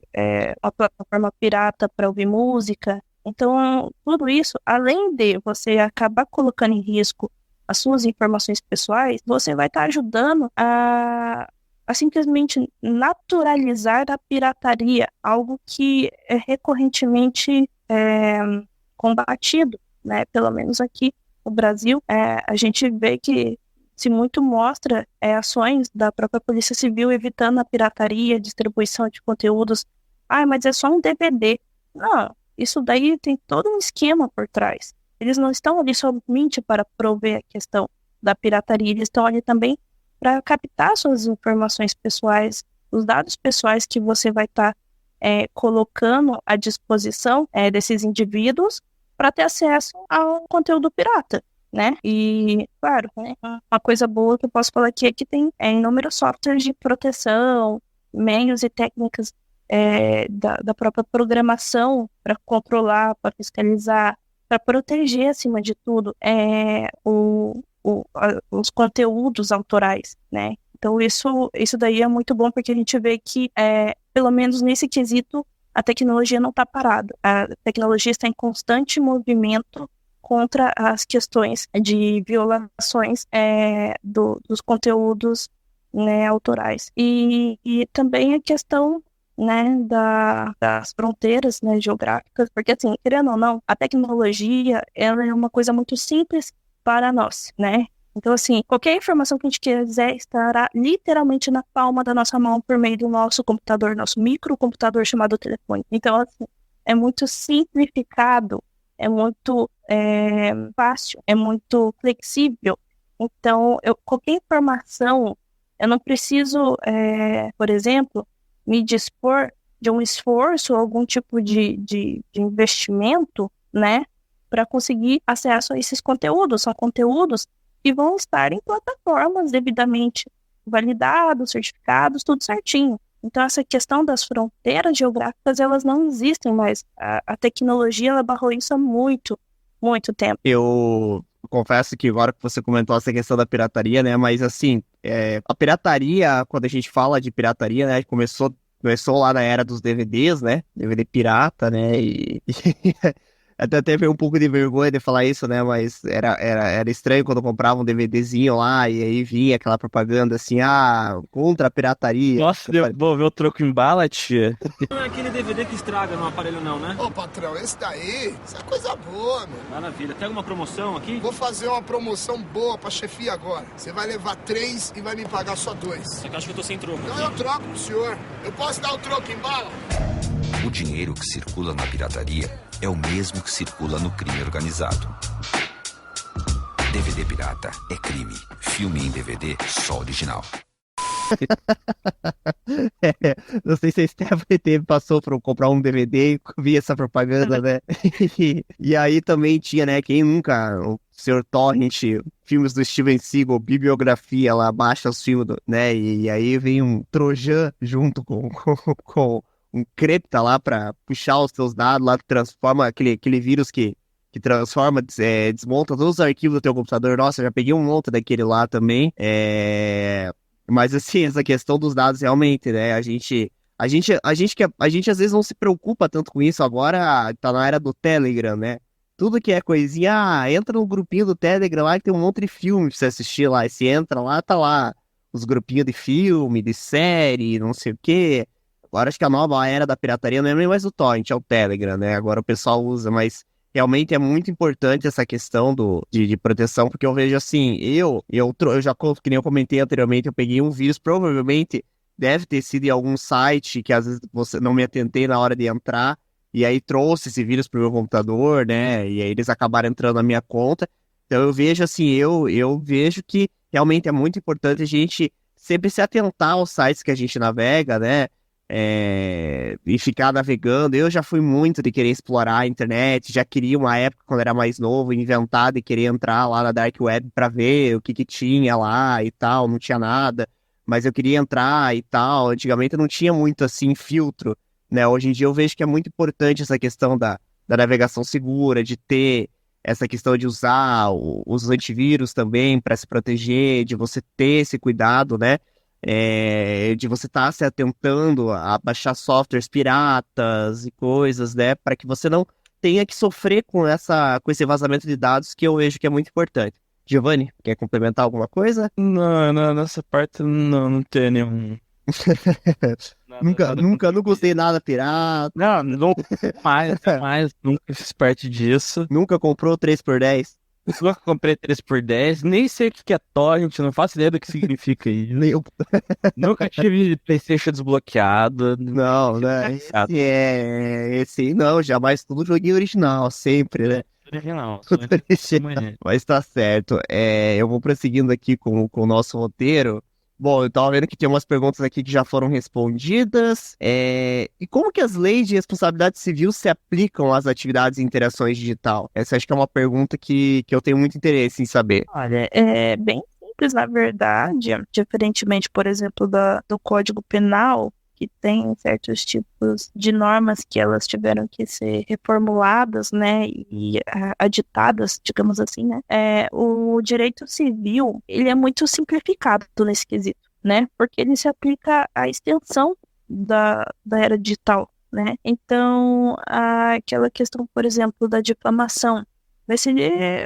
uma plataforma pirata para ouvir música. Então, tudo isso, além de você acabar colocando em risco as suas informações pessoais, você vai estar ajudando a simplesmente naturalizar a pirataria, algo que é recorrentemente combatido, né? Pelo menos aqui no Brasil, a gente vê que se muito mostra ações da própria Polícia Civil evitando a pirataria, distribuição de conteúdos. Ah, mas é só um DVD. Não, isso daí tem todo um esquema por trás. Eles não estão ali somente para prover a questão da pirataria, eles estão ali também para captar suas informações pessoais, os dados pessoais que você vai estar colocando à disposição desses indivíduos para ter acesso ao conteúdo pirata, né? E, claro, né, uma coisa boa que eu posso falar aqui é que tem inúmeros softwares de proteção, meios e técnicas da própria programação para controlar, para fiscalizar, para proteger, acima de tudo, os conteúdos autorais, né? Então, isso daí é muito bom, porque a gente vê que, pelo menos nesse quesito, a tecnologia não está parada. A tecnologia está em constante movimento contra as questões de violações dos conteúdos, né, autorais. E também a questão, né, das fronteiras, né, geográficas, porque, assim, querendo ou não, a tecnologia, ela é uma coisa muito simples para nós, né? Então, assim, qualquer informação que a gente quiser estará literalmente na palma da nossa mão por meio do nosso computador, nosso microcomputador chamado telefone. Então, assim, é muito simplificado, é muito fácil, é muito flexível. Então, qualquer informação, eu não preciso, por exemplo, me dispor de um esforço, algum tipo de investimento, né, para conseguir acesso a esses conteúdos. São conteúdos que vão estar em plataformas devidamente validados, certificados, tudo certinho. Então, essa questão das fronteiras geográficas, elas não existem mais. A tecnologia, ela barrou isso há muito, muito tempo. Eu confesso que agora que você comentou essa questão da pirataria, né, mas assim, a pirataria, quando a gente fala de pirataria, né, começou lá na era dos DVDs, né, DVD pirata, né, e até teve um pouco de vergonha de falar isso, né? Mas era estranho quando eu comprava um DVDzinho lá e aí vinha aquela propaganda assim, contra a pirataria. Nossa, devolveu o troco em bala, tia. Não é aquele DVD que estraga no aparelho não, né? Ô, patrão, esse daí, isso é coisa boa, meu. Maravilha. Tem alguma promoção aqui? Vou fazer uma promoção boa pra chefia agora. Você vai levar 3 e vai me pagar só 2. É que eu acho que eu tô sem troco. Então eu troco pro senhor. Eu posso dar o troco em bala? O dinheiro que circula na pirataria é o mesmo que circula no crime organizado. DVD pirata é crime. Filme em DVD só original. Não sei se a Stephanie passou para comprar um DVD e vi essa propaganda, né? E aí também tinha, né? Quem nunca, o Sr. Torrent, filmes do Steven Seagal, bibliografia lá, baixa os filmes, né? E aí vem um Trojan junto com um cripta lá para puxar os seus dados lá, que transforma aquele vírus que transforma, desmonta todos os arquivos do teu computador. Nossa, eu já peguei um monte daquele lá também. Mas assim, essa questão dos dados realmente, né? A gente às vezes não se preocupa tanto com isso. Agora tá na era do Telegram, né? Tudo que é coisinha, entra no grupinho do Telegram lá que tem um monte de filme pra você assistir lá. E se entra lá, tá lá os grupinhos de filme, de série, não sei o quê. Agora acho que a nova era da pirataria não é nem mais o torrent, é o Telegram, né? Agora o pessoal usa, mas realmente é muito importante essa questão de proteção, porque eu vejo assim, eu já, que nem eu comentei anteriormente, eu peguei um vírus, provavelmente deve ter sido em algum site que às vezes você não me atentei na hora de entrar, e aí trouxe esse vírus pro meu computador, né? E aí eles acabaram entrando na minha conta. Então eu vejo assim, eu vejo que realmente é muito importante a gente sempre se atentar aos sites que a gente navega, né? E ficar navegando. Eu já fui muito de querer explorar a internet, já queria uma época, quando era mais novo, inventar de querer entrar lá na Dark Web para ver o que tinha lá e tal, não tinha nada, mas eu queria entrar e tal. Antigamente não tinha muito assim filtro, né? Hoje em dia eu vejo que é muito importante essa questão da navegação segura, de ter essa questão de usar os antivírus também para se proteger, de você ter esse cuidado, né? De você estar se atentando a baixar softwares piratas e coisas, né, para que você não tenha que sofrer com esse vazamento de dados, que eu vejo que é muito importante. Giovanni, quer complementar alguma coisa? Não, nessa parte não tem nenhum. Não gostei nada pirata. Não mais, nunca fiz parte disso. Nunca comprou 3x10. Nunca comprei 3x10, nem sei o que é torrent, não faço ideia do que significa isso. Nem eu. Nunca tive PlayStation desbloqueado. Não, né? Esse não, jamais tudo joguinho original, sempre, né? Original. Tudo original. Mas tá certo. Eu vou prosseguindo aqui com o nosso roteiro. Bom, eu tava vendo que tem umas perguntas aqui que já foram respondidas. E como que as leis de responsabilidade civil se aplicam às atividades e interações digital? Essa acho que é uma pergunta que eu tenho muito interesse em saber. Olha, é bem simples, na verdade, diferentemente, por exemplo, do Código Penal, que tem certos tipos de normas que elas tiveram que ser reformuladas, né, e aditadas, digamos assim, né, o direito civil, ele é muito simplificado nesse quesito, né, porque ele se aplica à extensão da era digital, né, então, aquela questão, por exemplo, da difamação, vai ser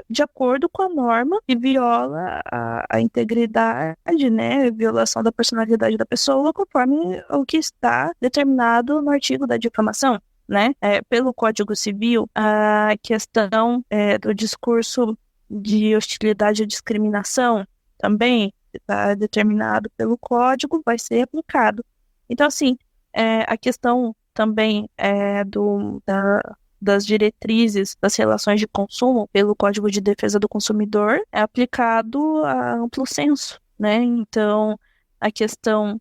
de acordo com a norma que viola a integridade, né, violação da personalidade da pessoa, conforme o que está determinado no artigo da difamação, né, pelo Código Civil, a questão do discurso de hostilidade e discriminação também está determinado pelo Código, vai ser aplicado. Então, assim, a questão também das diretrizes das relações de consumo pelo Código de Defesa do Consumidor é aplicado a amplo senso, né? Então, a questão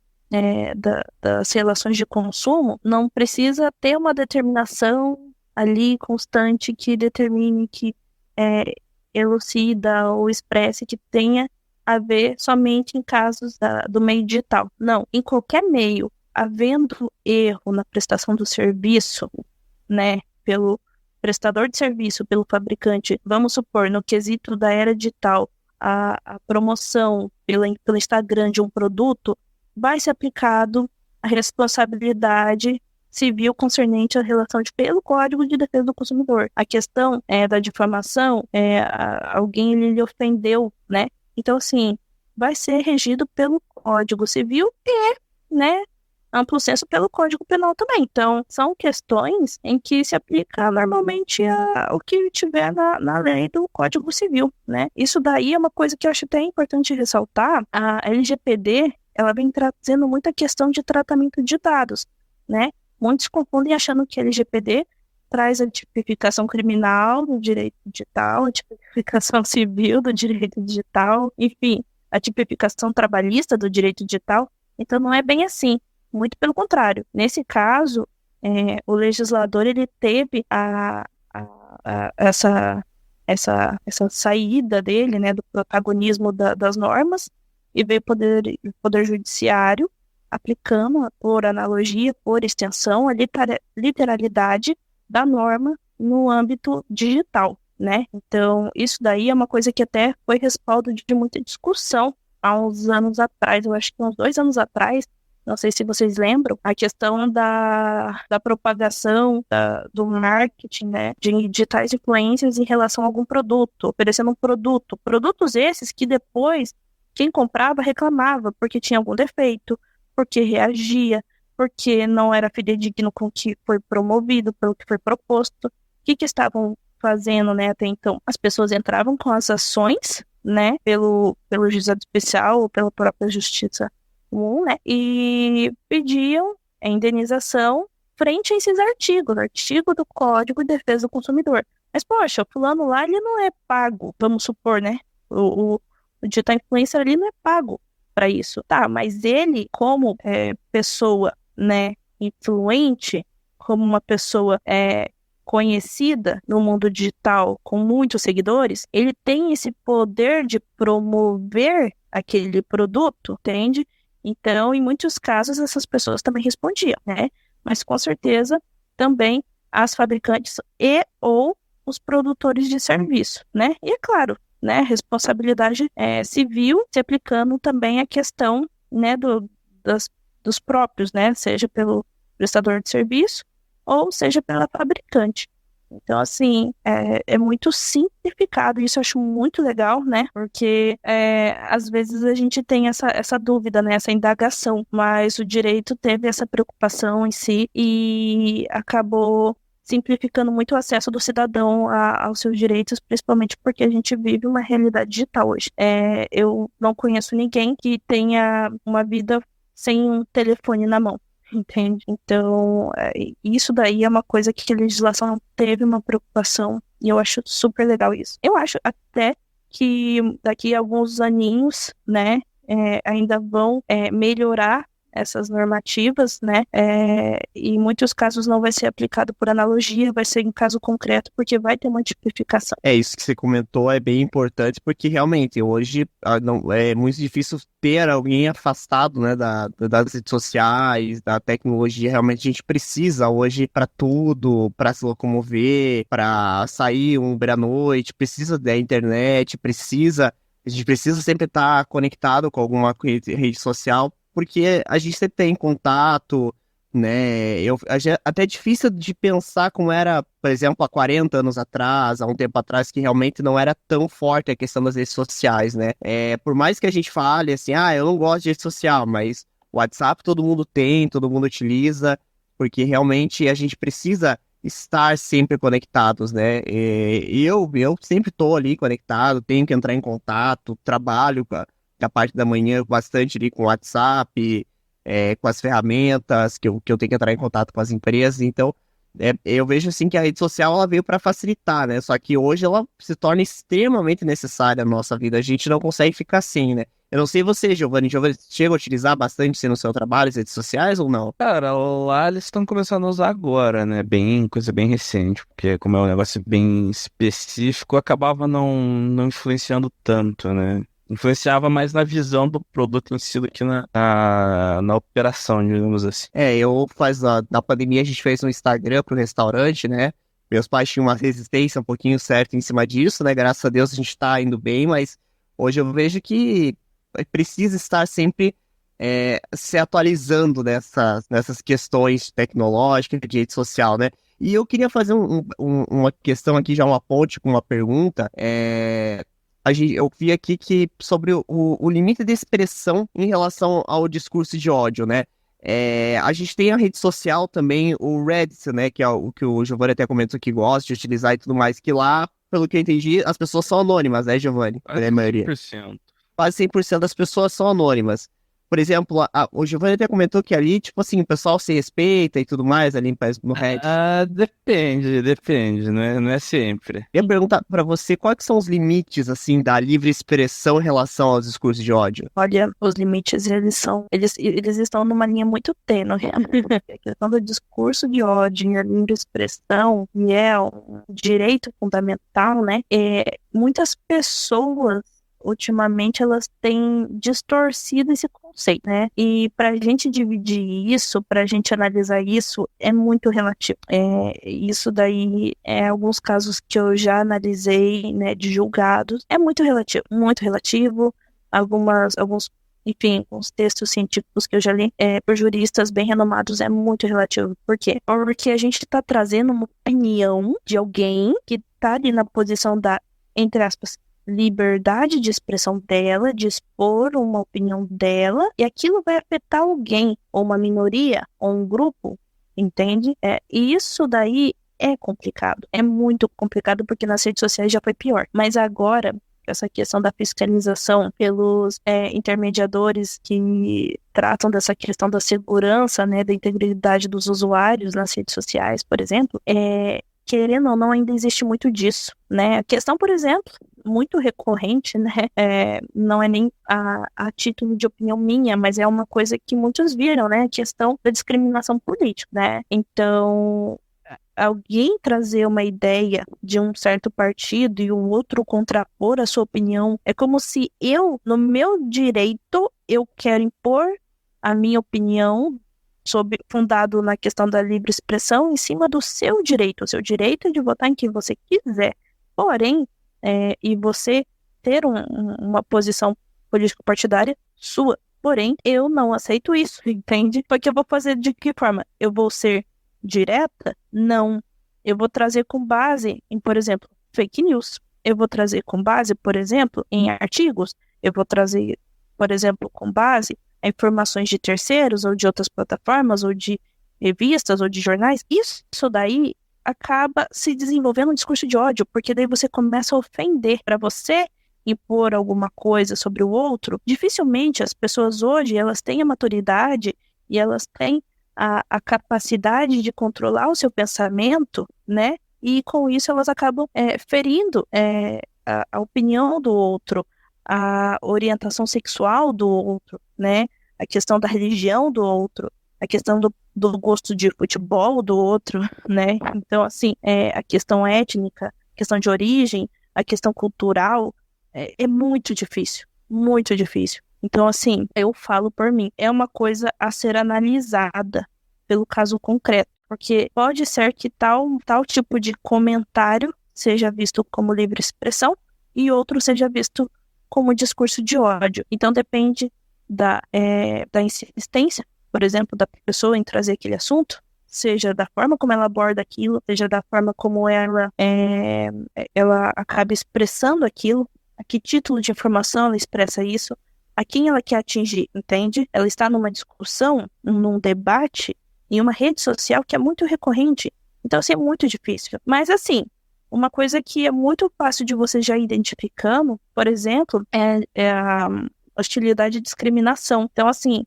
das relações de consumo não precisa ter uma determinação ali constante que determine, que elucida ou expresse que tenha a ver somente em casos do meio digital. Não, em qualquer meio, havendo erro na prestação do serviço, né, pelo prestador de serviço, pelo fabricante, vamos supor, no quesito da era digital, a promoção pelo Instagram de um produto, vai ser aplicado a responsabilidade civil concernente à relação pelo Código de Defesa do Consumidor. A questão da difamação, alguém lhe ofendeu, né? Então, assim, vai ser regido pelo Código Civil e, né, amplo senso pelo Código Penal também. Então, são questões em que se aplica normalmente o que tiver na lei do Código Civil, né? Isso daí é uma coisa que eu acho até importante ressaltar. A LGPD, ela vem trazendo muita questão de tratamento de dados, né? Muitos confundem achando que a LGPD traz a tipificação criminal do direito digital, a tipificação civil do direito digital, enfim, a tipificação trabalhista do direito digital. Então, não é bem assim. Muito pelo contrário. Nesse caso, o legislador ele teve essa saída dele, né, do protagonismo das normas, e veio o poder judiciário aplicando, por analogia, por extensão, a literalidade da norma no âmbito digital, né? Então, isso daí é uma coisa que até foi respaldo de muita discussão há uns anos atrás, eu acho que uns 2 anos atrás. Não sei se vocês lembram, a questão da propagação do marketing, né, de digitais influências em relação a algum produto, oferecendo um produto. Produtos esses que depois quem comprava reclamava porque tinha algum defeito, porque reagia, porque não era fidedigno com o que foi promovido, pelo que foi proposto. O que estavam fazendo, né, até então? As pessoas entravam com as ações, né, pelo juizado especial ou pela própria justiça, né, e pediam a indenização frente a esses artigo do Código de Defesa do Consumidor. Mas, poxa, o fulano lá, ele não é pago, vamos supor, né? O digital influencer ali não é pago para isso. Tá, mas ele, como pessoa, né, influente, como uma pessoa conhecida no mundo digital, com muitos seguidores, ele tem esse poder de promover aquele produto, entende? Então, em muitos casos, essas pessoas também respondiam, né? Mas, com certeza, também as fabricantes ou os produtores de serviço, né? E, é claro, né, responsabilidade civil, se aplicando também a questão, né, dos próprios, né? Seja pelo prestador de serviço ou seja pela fabricante. Então, assim, é muito simplificado, isso eu acho muito legal, né? Porque às vezes a gente tem essa dúvida, né? Essa indagação, mas o direito teve essa preocupação em si e acabou simplificando muito o acesso do cidadão aos seus direitos, principalmente porque a gente vive uma realidade digital hoje. Eu não conheço ninguém que tenha uma vida sem um telefone na mão. Entende? Então, isso daí é uma coisa que a legislação não teve uma preocupação e eu acho super legal isso. Eu acho até que daqui a alguns aninhos, né, ainda vão melhorar essas normativas, né, e em muitos casos não vai ser aplicado por analogia, vai ser em caso concreto, porque vai ter uma tipificação. Isso que você comentou é bem importante, porque realmente hoje não, é muito difícil ter alguém afastado, né, das redes sociais, da tecnologia. Realmente a gente precisa hoje para tudo, para se locomover, para sair um Uber à noite, precisa da internet, a gente precisa sempre estar conectado com alguma rede social, porque a gente sempre tem contato, né? Até é difícil de pensar como era, por exemplo, há 40 anos atrás, há um tempo atrás, que realmente não era tão forte a questão das redes sociais, né? Por mais que a gente fale assim, eu não gosto de rede social, mas o WhatsApp todo mundo tem, todo mundo utiliza, porque realmente a gente precisa estar sempre conectados, né? Eu sempre estou ali conectado, tenho que entrar em contato, trabalho a parte da manhã bastante ali com o WhatsApp, com as ferramentas que eu tenho que entrar em contato com as empresas. Então, eu vejo assim que a rede social ela veio para facilitar, né? Só que hoje ela se torna extremamente necessária na nossa vida. A gente não consegue ficar sem, né? Eu não sei você, Giovanni. Giovanni, chega a utilizar bastante assim, no seu trabalho as redes sociais ou não? Cara, lá eles estão começando a usar agora, né? Coisa bem recente, porque como é um negócio bem específico, acabava não influenciando tanto, né? Influenciava mais na visão do produto em si do que na operação, digamos assim. Na pandemia a gente fez um Instagram pro restaurante, né? Meus pais tinham uma resistência um pouquinho certa em cima disso, né? Graças a Deus a gente tá indo bem, mas hoje eu vejo que precisa estar sempre se atualizando nessas questões tecnológicas de rede social, né? E eu queria fazer uma questão aqui, já uma ponte com uma pergunta. Eu vi aqui que sobre o limite de expressão em relação ao discurso de ódio, né? A gente tem a rede social também, o Reddit, né? Que é o que o Giovanni até comentou que gosta de utilizar e tudo mais, que lá, pelo que eu entendi, as pessoas são anônimas, né, Giovanni? Quase A maioria. 100%. Quase 100% das pessoas são anônimas. Por exemplo, o Giovanni até comentou que ali, tipo assim, o pessoal se respeita e tudo mais ali no Reddit. Depende, não é sempre. Eu ia perguntar pra você quais que são os limites, assim, da livre expressão em relação aos discursos de ódio. Olha, os limites, eles estão numa linha muito tênue. A questão do discurso de ódio e a livre expressão, que é um direito fundamental, né? Muitas pessoas, ultimamente, elas têm distorcido esse conceito, né? E para a gente dividir isso, para a gente analisar isso, é muito relativo. Isso daí, alguns casos que eu já analisei, né, de julgados, é muito relativo, muito relativo. Enfim, uns textos científicos que eu já li por juristas bem renomados é muito relativo. Por quê? Porque a gente está trazendo uma opinião de alguém que está ali na posição da, entre aspas, liberdade de expressão dela, de expor uma opinião dela, e aquilo vai afetar alguém, ou uma minoria, ou um grupo, entende? E isso daí é complicado, é muito complicado, porque nas redes sociais já foi pior. Mas agora, essa questão da fiscalização pelos intermediadores que tratam dessa questão da segurança, né, da integridade dos usuários nas redes sociais, por exemplo, querendo ou não, ainda existe muito disso, né? A questão, por exemplo, muito recorrente, né? Não é nem a título de opinião minha, mas é uma coisa que muitos viram, né? A questão da discriminação política, né? Então, alguém trazer uma ideia de um certo partido e o outro contrapor a sua opinião, é como se eu, no meu direito, eu quero impor a minha opinião fundado na questão da livre expressão em cima do seu direito. O seu direito é de votar em quem você quiser. Porém, e você ter uma posição político-partidária sua. Porém, eu não aceito isso, entende? Porque eu vou fazer de que forma? Eu vou ser direta? Não. eu vou trazer com base em, por exemplo, fake news. Eu vou trazer com base, por exemplo, em artigos. Eu vou trazer, por exemplo, com base em informações de terceiros ou de outras plataformas ou de revistas ou de jornais. Isso daí acaba se desenvolvendo um discurso de ódio, porque daí você começa a ofender. Para você impor alguma coisa sobre o outro, dificilmente as pessoas hoje, elas têm a maturidade e elas têm a capacidade de controlar o seu pensamento, né? E com isso elas acabam ferindo a opinião do outro, a orientação sexual do outro, né? A questão da religião do outro, a questão do gosto de futebol do outro, né? Então, assim, a questão étnica, a questão de origem, a questão cultural, é muito difícil, muito difícil. Então, assim, eu falo por mim, é uma coisa a ser analisada pelo caso concreto, porque pode ser que tal tipo de comentário seja visto como livre expressão e outro seja visto como discurso de ódio. Então, depende da insistência, por exemplo, da pessoa em trazer aquele assunto, seja da forma como ela aborda aquilo, seja da forma como ela acaba expressando aquilo, a que título de informação ela expressa isso, a quem ela quer atingir, entende? Ela está numa discussão, num debate, em uma rede social que é muito recorrente. Então, assim, é muito difícil. Mas, assim, uma coisa que é muito fácil de você já identificando, por exemplo, é a hostilidade e discriminação. Então, assim,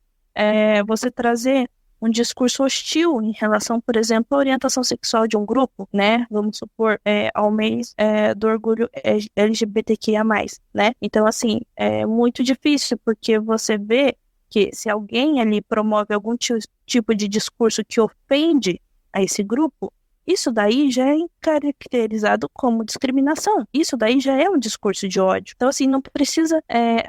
você trazer um discurso hostil em relação, por exemplo, à orientação sexual de um grupo, né? Vamos supor, ao mês do orgulho LGBTQIA+, né? Então, assim, é muito difícil, porque você vê que se alguém ali promove algum tipo de discurso que ofende a esse grupo, isso daí já é caracterizado como discriminação. Isso daí já é um discurso de ódio. Então, assim, não precisa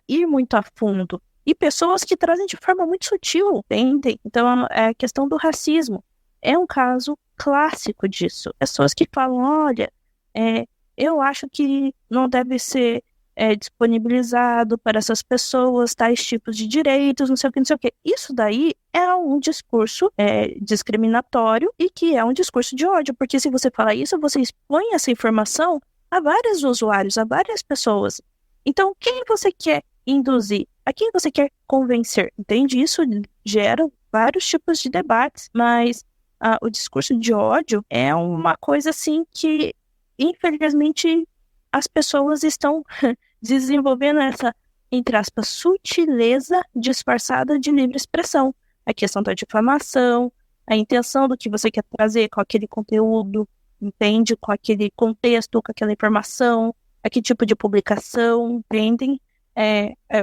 ir muito a fundo. E pessoas que trazem de forma muito sutil, entendem? Então, a questão do racismo é um caso clássico disso. Pessoas que falam, olha, eu acho que não deve ser disponibilizado para essas pessoas tais tipos de direitos, não sei o que, não sei o que. Isso daí é um discurso discriminatório e que é um discurso de ódio, porque se você fala isso, você expõe essa informação a vários usuários, a várias pessoas. Então, quem você quer induzir? A quem você quer convencer? Entende? Isso gera vários tipos de debates, mas o discurso de ódio é uma coisa assim que, infelizmente, as pessoas estão desenvolvendo essa, entre aspas, sutileza disfarçada de livre expressão. A questão da difamação, a intenção do que você quer trazer com aquele conteúdo, entende? Com aquele contexto, com aquela informação, a que tipo de publicação, entendem?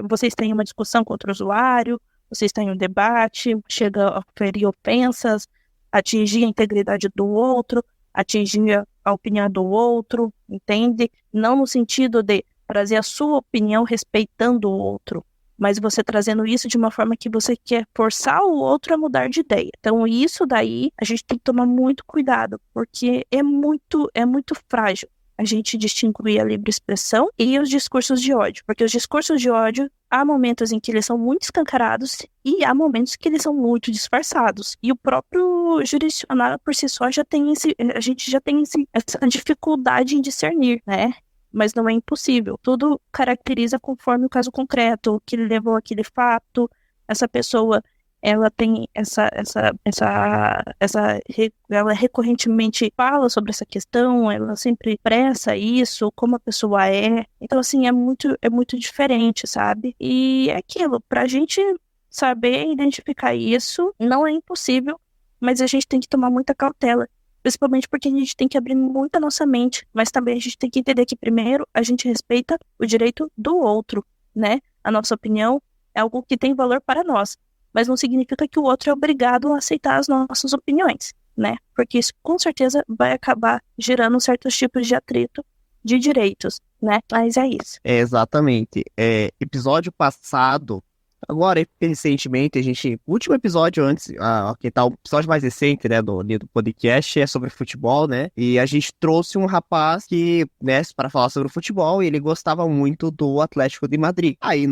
Vocês têm uma discussão com outro usuário, vocês têm um debate, chega a ferir ofensas, atingir a integridade do outro, atingir a opinião do outro, entende? Não no sentido de trazer a sua opinião respeitando o outro, mas você trazendo isso de uma forma que você quer forçar o outro a mudar de ideia. Então, isso daí, a gente tem que tomar muito cuidado, porque é muito frágil a gente distinguir a livre expressão e os discursos de ódio, porque os discursos de ódio, há momentos em que eles são muito escancarados e há momentos que eles são muito disfarçados. E o próprio jurisdicionário por si só a gente já tem essa dificuldade em discernir, né? Mas não é impossível. Tudo caracteriza conforme o caso concreto, o que levou àquele fato, essa pessoa, ela tem ela recorrentemente fala sobre essa questão, ela sempre expressa isso, como a pessoa é. Então, assim, é muito diferente, sabe? E é aquilo, pra gente saber identificar isso, não é impossível, mas a gente tem que tomar muita cautela. Principalmente porque a gente tem que abrir muito a nossa mente, mas também a gente tem que entender que, primeiro, a gente respeita o direito do outro, né? A nossa opinião é algo que tem valor para nós, mas não significa que o outro é obrigado a aceitar as nossas opiniões, né? Porque isso, com certeza, vai acabar gerando certos tipos de atrito de direitos, né? Mas é isso. Exatamente. Episódio passado, agora, recentemente, o último episódio antes, que tá o episódio mais recente, né, do podcast, é sobre futebol, né, e a gente trouxe um rapaz que, né, para falar sobre o futebol, e ele gostava muito do Atlético de Madrid. Aí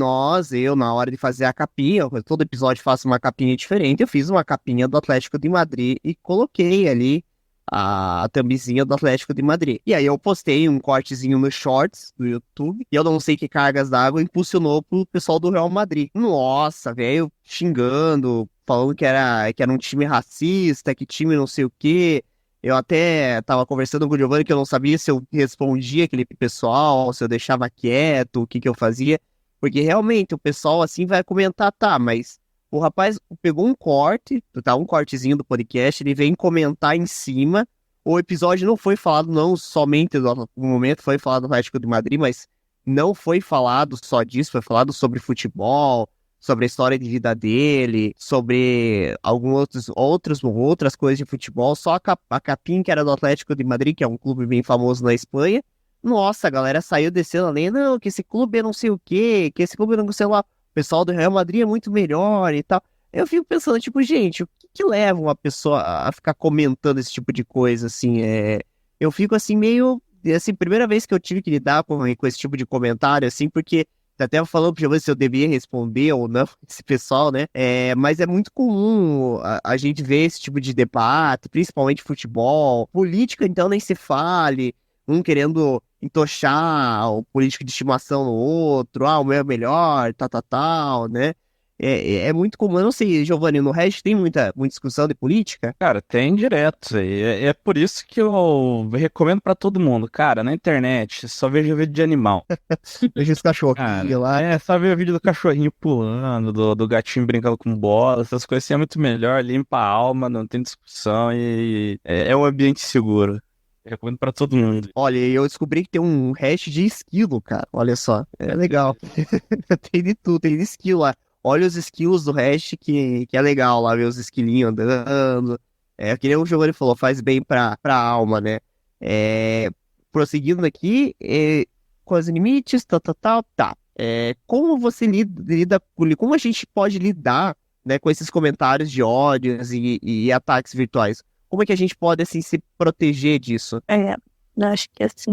eu, na hora de fazer a capinha, todo episódio faço uma capinha diferente, eu fiz uma capinha do Atlético de Madrid e coloquei ali a thumbzinha do Atlético de Madrid. E aí eu postei um cortezinho no Shorts do YouTube, e eu não sei que cargas d'água impulsionou pro pessoal do Real Madrid. Nossa, velho, xingando, falando que era um time racista, que time não sei o quê. Eu até tava conversando com o Giovanni que eu não sabia se eu respondia aquele pessoal, se eu deixava quieto, o que que eu fazia. Porque realmente o pessoal assim vai comentar, tá, mas o rapaz pegou um corte, tá, um cortezinho do podcast, ele vem comentar em cima. O episódio não foi falado não somente no momento, foi falado do Atlético de Madrid, mas não foi falado só disso, foi falado sobre futebol, sobre a história de vida dele, sobre algumas outras coisas de futebol, só a capinha que era do Atlético de Madrid, que é um clube bem famoso na Espanha. Nossa, a galera saiu descendo além, não, que esse clube é não sei o quê, que esse clube não sei lá, o pessoal do Real Madrid é muito melhor e tal. Eu fico pensando, tipo, gente, o que leva uma pessoa a ficar comentando esse tipo de coisa, assim, eu fico, assim, meio, assim, primeira vez que eu tive que lidar com esse tipo de comentário, assim, porque até falou pra você se eu devia responder ou não, esse pessoal, né, mas é muito comum a gente ver esse tipo de debate, principalmente futebol, política, então, nem se fale, um querendo entochar o político de estimação no outro, o meu é melhor, tal, né? É muito comum, eu não sei, Giovanni, no Reddit tem muita discussão de política? Cara, tem direto. E é por isso que eu recomendo pra todo mundo. Cara, na internet, só vejo vídeo de animal. Veja os cachorros Cara, lá. só ver o vídeo do cachorrinho pulando, do gatinho brincando com bola, essas coisas assim é muito melhor, limpa a alma, não tem discussão e é um ambiente seguro. Eu recomendo pra todo mundo. Olha, eu descobri que tem um hash de esquilo, cara. Olha só, é legal. Tem de tudo, tem de esquilo lá. Olha os skills do hash que é legal lá, ver os esquilinhos andando. Que nem o Giovanni falou, faz bem pra alma, né? Prosseguindo aqui, com os limites, tá. Como você lida, como a gente pode lidar, né, com esses comentários de ódios e ataques virtuais? Como é que a gente pode, assim, se proteger disso? Eu acho que, assim,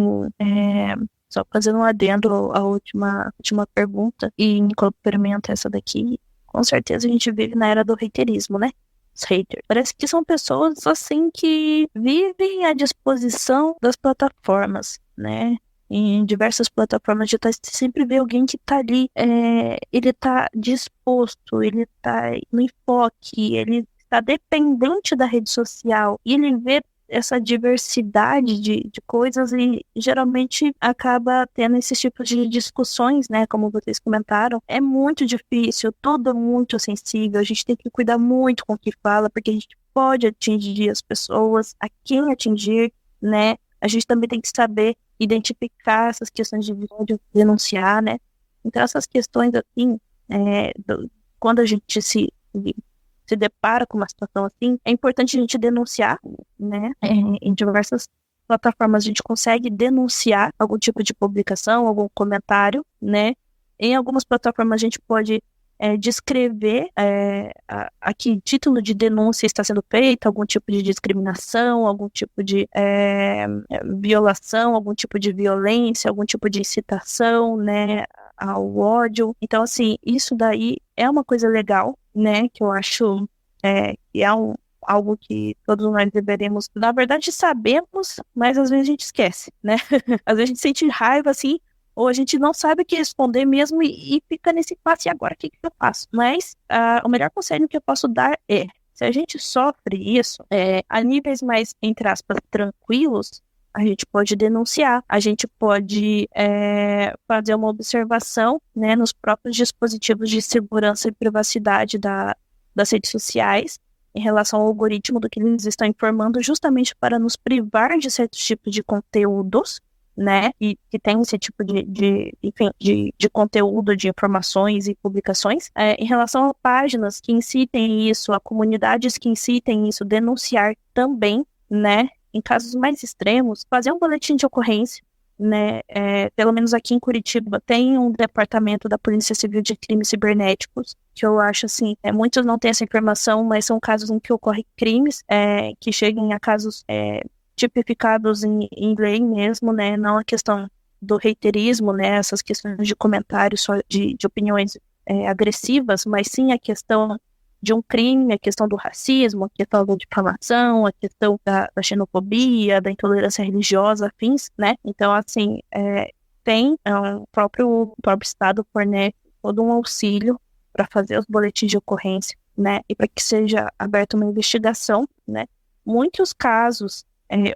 só fazendo um adendo à última pergunta, e em complemento a essa daqui, com certeza a gente vive na era do haterismo, né? Os haters. Parece que são pessoas, assim, que vivem à disposição das plataformas, né? Em diversas plataformas digitais, você sempre vê alguém que tá ali, ele tá disposto, ele tá no enfoque, ele está dependente da rede social e ele vê essa diversidade de coisas e geralmente acaba tendo esses tipos de discussões, né, como vocês comentaram. É muito difícil, tudo é muito sensível, a gente tem que cuidar muito com o que fala, porque a gente pode atingir as pessoas, a quem atingir, né, a gente também tem que saber identificar essas questões de ódio, denunciar, né, então essas questões, assim, quando a gente se depara com uma situação assim, é importante a gente denunciar, né? Em diversas plataformas a gente consegue denunciar algum tipo de publicação, algum comentário, né? Em algumas plataformas a gente pode descrever a que título de denúncia está sendo feito, algum tipo de discriminação, algum tipo de violação, algum tipo de violência, algum tipo de incitação, né, ao ódio. Então, assim, isso daí é uma coisa legal, né, que eu acho que é algo que todos nós deveremos, na verdade, sabemos, mas às vezes a gente esquece, né? Às vezes a gente sente raiva, assim, ou a gente não sabe o que responder mesmo e fica nesse passo, e agora o que eu faço? Mas o melhor conselho que eu posso dar é, se a gente sofre isso, a níveis mais, entre aspas, tranquilos, a gente pode denunciar, a gente pode fazer uma observação, né, nos próprios dispositivos de segurança e privacidade das redes sociais, em relação ao algoritmo do que eles estão informando, justamente para nos privar de certos tipos de conteúdos, né, e que tem esse tipo de conteúdo, de informações e publicações, em relação a páginas que incitem isso, a comunidades que incitem isso, denunciar também, né, em casos mais extremos, fazer um boletim de ocorrência, né, pelo menos aqui em Curitiba tem um departamento da Polícia Civil de Crimes Cibernéticos, que eu acho assim, muitos não têm essa informação, mas são casos em que ocorrem crimes, que cheguem a casos tipificados em lei mesmo, né, não a questão do haterismo, né, essas questões de comentários só de opiniões agressivas, mas sim a questão de um crime, a questão do racismo, a questão da difamação, a questão da xenofobia, da intolerância religiosa, afins, né? Então, assim, o próprio Estado fornece todo um auxílio para fazer os boletins de ocorrência, né? E para que seja aberta uma investigação, né? Muitos casos,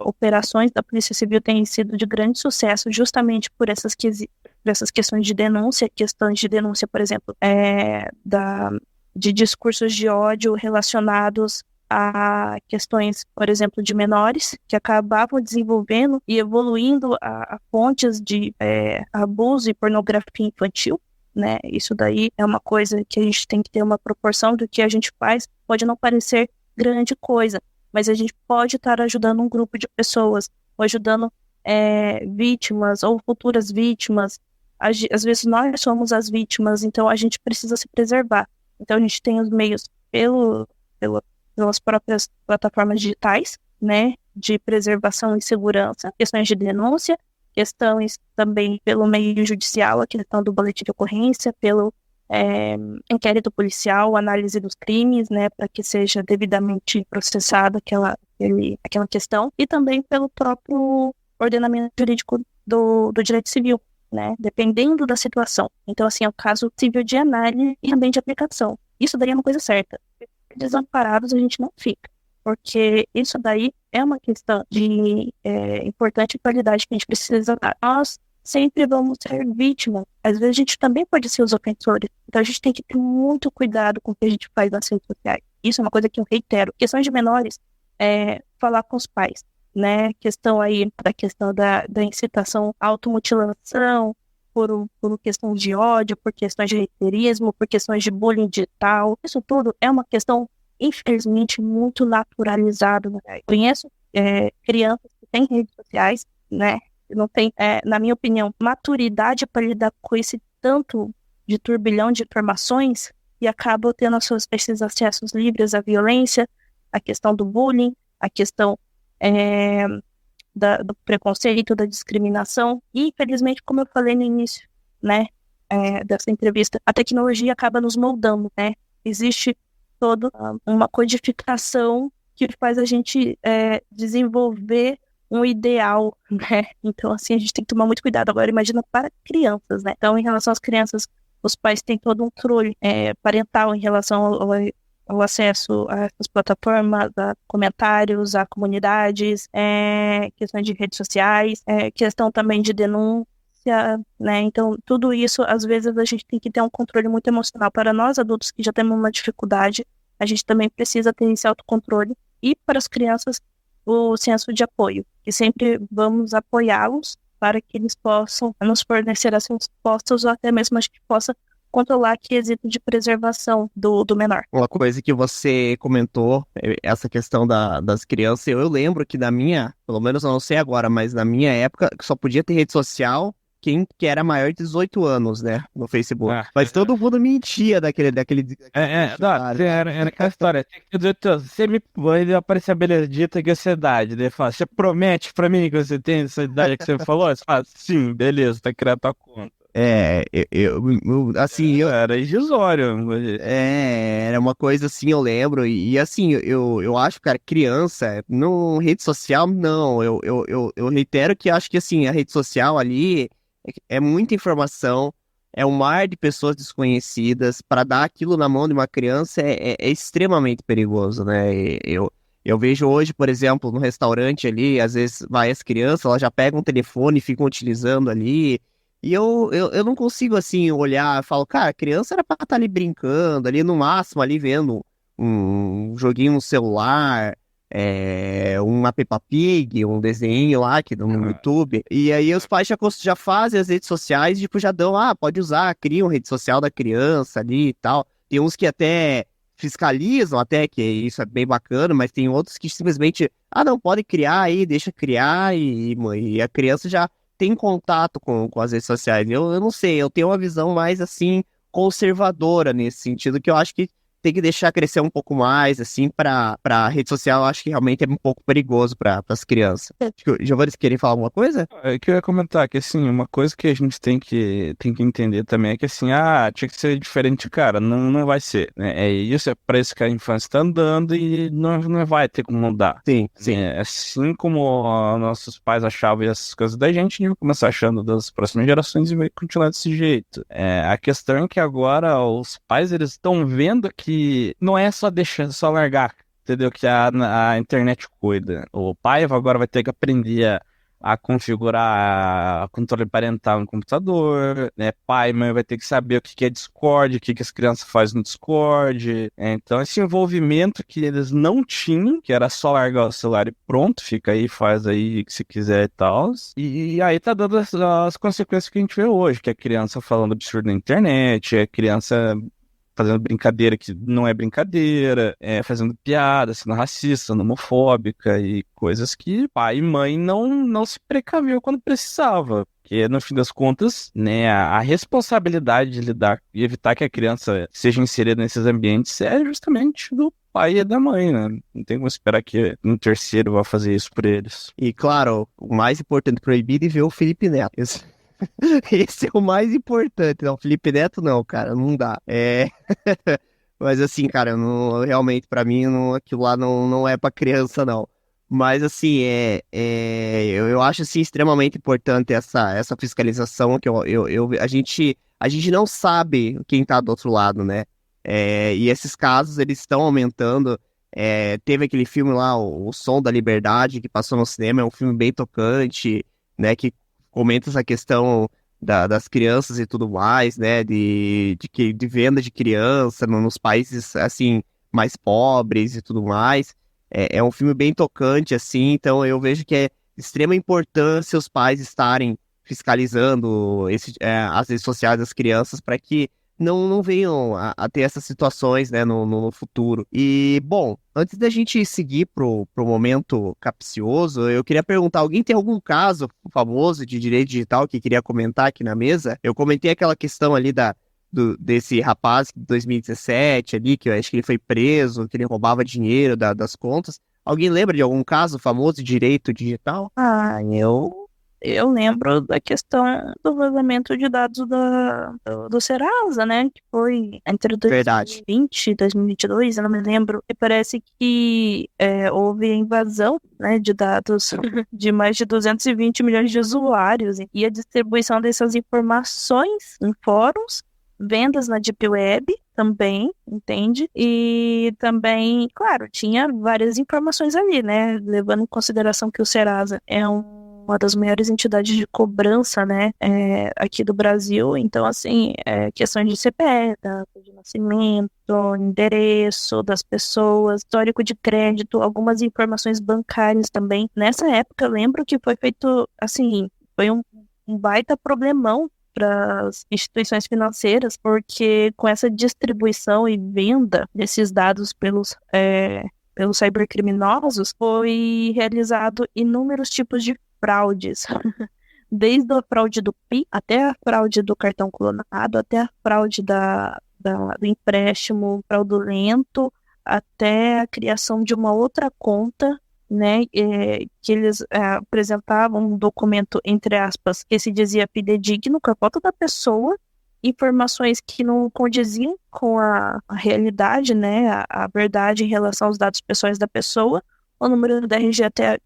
operações da Polícia Civil têm sido de grande sucesso justamente por essas questões de denúncia, por exemplo, de discursos de ódio relacionados a questões, por exemplo, de menores, que acabavam desenvolvendo e evoluindo a fontes de abuso e pornografia infantil, né? Isso daí é uma coisa que a gente tem que ter uma proporção do que a gente faz. Pode não parecer grande coisa, mas a gente pode estar ajudando um grupo de pessoas, ou ajudando vítimas ou futuras vítimas. Às vezes nós somos as vítimas, então a gente precisa se preservar. Então a gente tem os meios pelas próprias plataformas digitais, né, de preservação e segurança, questões de denúncia, questões também pelo meio judicial, a questão do boletim de ocorrência, pelo inquérito policial, análise dos crimes, né, para que seja devidamente processada aquela questão, e também pelo próprio ordenamento jurídico do direito civil, né, dependendo da situação. Então, assim, é um caso civil de análise e também de aplicação. Isso daí é uma coisa certa. Desamparados a gente não fica, porque isso daí é uma questão de importante qualidade que a gente precisa dar. Nós sempre vamos ser vítimas. Às vezes a gente também pode ser os ofensores. Então a gente tem que ter muito cuidado com o que a gente faz nas redes sociais. Isso é uma coisa que eu reitero. Questões de menores, falar com os pais, né? Questão da incitação à automutilação, por questão de ódio, por questões de reiterismo, por questões de bullying digital. Isso tudo é uma questão, infelizmente, muito naturalizada. Né? Conheço crianças que têm redes sociais, né? Não tem, na minha opinião, maturidade para lidar com esse tanto de turbilhão de informações e acabam tendo esses acessos livres à violência, a questão do bullying, a questão do preconceito, da discriminação. E, infelizmente, como eu falei no início, né, dessa entrevista, a tecnologia acaba nos moldando, né? Existe toda uma codificação que faz a gente desenvolver um ideal, né? Então, assim, a gente tem que tomar muito cuidado. Agora, imagina para crianças, né? Então, em relação às crianças, os pais têm todo um controle parental em relação ao acesso a essas plataformas, a comentários, a comunidades, questões de redes sociais, questão também de denúncia, né? Então, tudo isso, às vezes, a gente tem que ter um controle muito emocional. Para nós, adultos, que já temos uma dificuldade, a gente também precisa ter esse autocontrole. E para as crianças, o senso de apoio, que sempre vamos apoiá-los para que eles possam nos fornecer as respostas ou até mesmo a gente possa controlar o quesito de preservação do menor. Uma coisa que você comentou, essa questão das crianças, eu lembro que pelo menos eu não sei agora, mas na minha época só podia ter rede social quem que era maior de 18 anos, né, no Facebook. Mas todo mundo mentia daquele era aquela história. Tinha que ter 18 anos. Você me vai aparecer a benedita que essa idade. Ele fala, você promete pra mim que você tem essa idade que você falou? Você fala, sim, beleza, tá criando tua conta. Era irrisório. Era uma coisa assim, eu lembro, e assim, eu acho, cara, criança, no rede social, não, eu reitero que acho que, assim, a rede social ali é muita informação, é um mar de pessoas desconhecidas, para dar aquilo na mão de uma criança é extremamente perigoso, né, eu vejo hoje, por exemplo, no restaurante ali, às vezes vai as crianças, elas já pegam o telefone e ficam utilizando ali. E eu não consigo, assim, olhar e falo, cara, a criança era pra estar ali brincando, ali no máximo, ali vendo um joguinho no celular, uma Peppa Pig, um desenho lá no YouTube. E aí os pais já fazem as redes sociais, tipo, já dão, pode usar, criam rede social da criança ali e tal. Tem uns que até fiscalizam, até que isso é bem bacana, mas tem outros que simplesmente, não, pode criar aí, deixa criar, e a criança já tem contato com as redes sociais. Eu não sei, eu tenho uma visão mais, assim, conservadora nesse sentido, que eu acho que tem que deixar crescer um pouco mais, assim, pra rede social, eu acho que realmente é um pouco perigoso para as crianças. Acho que o Giovanni, você queria falar alguma coisa? É que eu ia comentar que, assim, uma coisa que a gente tem que entender também é que, assim, tinha que ser diferente, cara, não vai ser, né? É isso, é pra isso que a infância tá andando e não vai ter como mudar. Sim, sim. Assim como nossos pais achavam essas coisas da gente vai começar achando das próximas gerações e vai continuar desse jeito. A questão é que agora os pais, eles estão vendo que não é só deixar, só largar, entendeu? Que a internet cuida. O pai agora vai ter que aprender a configurar controle parental no computador, né? Pai e mãe vai ter que saber o que é Discord, o que as crianças fazem no Discord. Então, esse envolvimento que eles não tinham, que era só largar o celular e pronto, fica aí, faz aí o que você quiser e tal. E aí tá dando as consequências que a gente vê hoje, que é criança falando absurdo na internet, é criança fazendo brincadeira que não é brincadeira, fazendo piada, sendo racista, sendo homofóbica e coisas que pai e mãe não se precaviu quando precisava. Porque, no fim das contas, né, a responsabilidade de lidar e evitar que a criança seja inserida nesses ambientes é justamente do pai e da mãe, né? Não tem como esperar que um terceiro vá fazer isso por eles. E, claro, o mais importante proibido é ver o Felipe Neto. Esse é o mais importante. Não, Felipe Neto não, cara, não dá. Mas assim, cara, realmente pra mim aquilo lá não é pra criança, não. Mas assim, eu acho assim, extremamente importante essa fiscalização que a gente não sabe quem tá do outro lado, né? E esses casos, eles estão aumentando. Teve aquele filme lá, o Som da Liberdade, que passou no cinema, é um filme bem tocante, né? Que comenta essa questão das crianças e tudo mais, né, de venda de criança nos países, assim, mais pobres e tudo mais. É um filme bem tocante, assim, então eu vejo que é de extrema importância os pais estarem fiscalizando as redes sociais das crianças para que não venham a ter essas situações, né, no futuro. E, bom, antes da gente seguir pro momento capcioso, eu queria perguntar, alguém tem algum caso famoso de direito digital que queria comentar aqui na mesa? Eu comentei aquela questão ali desse rapaz de 2017 ali, que eu acho que ele foi preso, que ele roubava dinheiro das contas. Alguém lembra de algum caso famoso de direito digital? Eu lembro da questão do vazamento de dados do Serasa, né? Que foi entre Verdade. 2020 e 2022, eu não me lembro. E parece que houve invasão, né, de dados de mais de 220 milhões de usuários. E a distribuição dessas informações em fóruns, vendas na Deep Web também, entende? E também, claro, tinha várias informações ali, né? Levando em consideração que o Serasa é uma das maiores entidades de cobrança, né, aqui do Brasil. Então, assim, questões de CPF, data de nascimento, endereço das pessoas, histórico de crédito, algumas informações bancárias também. Nessa época, eu lembro que foi feito, assim, foi um baita problemão para as instituições financeiras, porque com essa distribuição e venda desses dados pelos cybercriminosos, foi realizado inúmeros tipos de fraudes, desde a fraude do PIX até a fraude do cartão clonado, até a fraude do empréstimo fraudulento, até a criação de uma outra conta, né, que eles apresentavam um documento, entre aspas, que se dizia fidedigno, com a foto da pessoa, informações que não condiziam com a realidade, né, a verdade em relação aos dados pessoais da pessoa. O número da RG até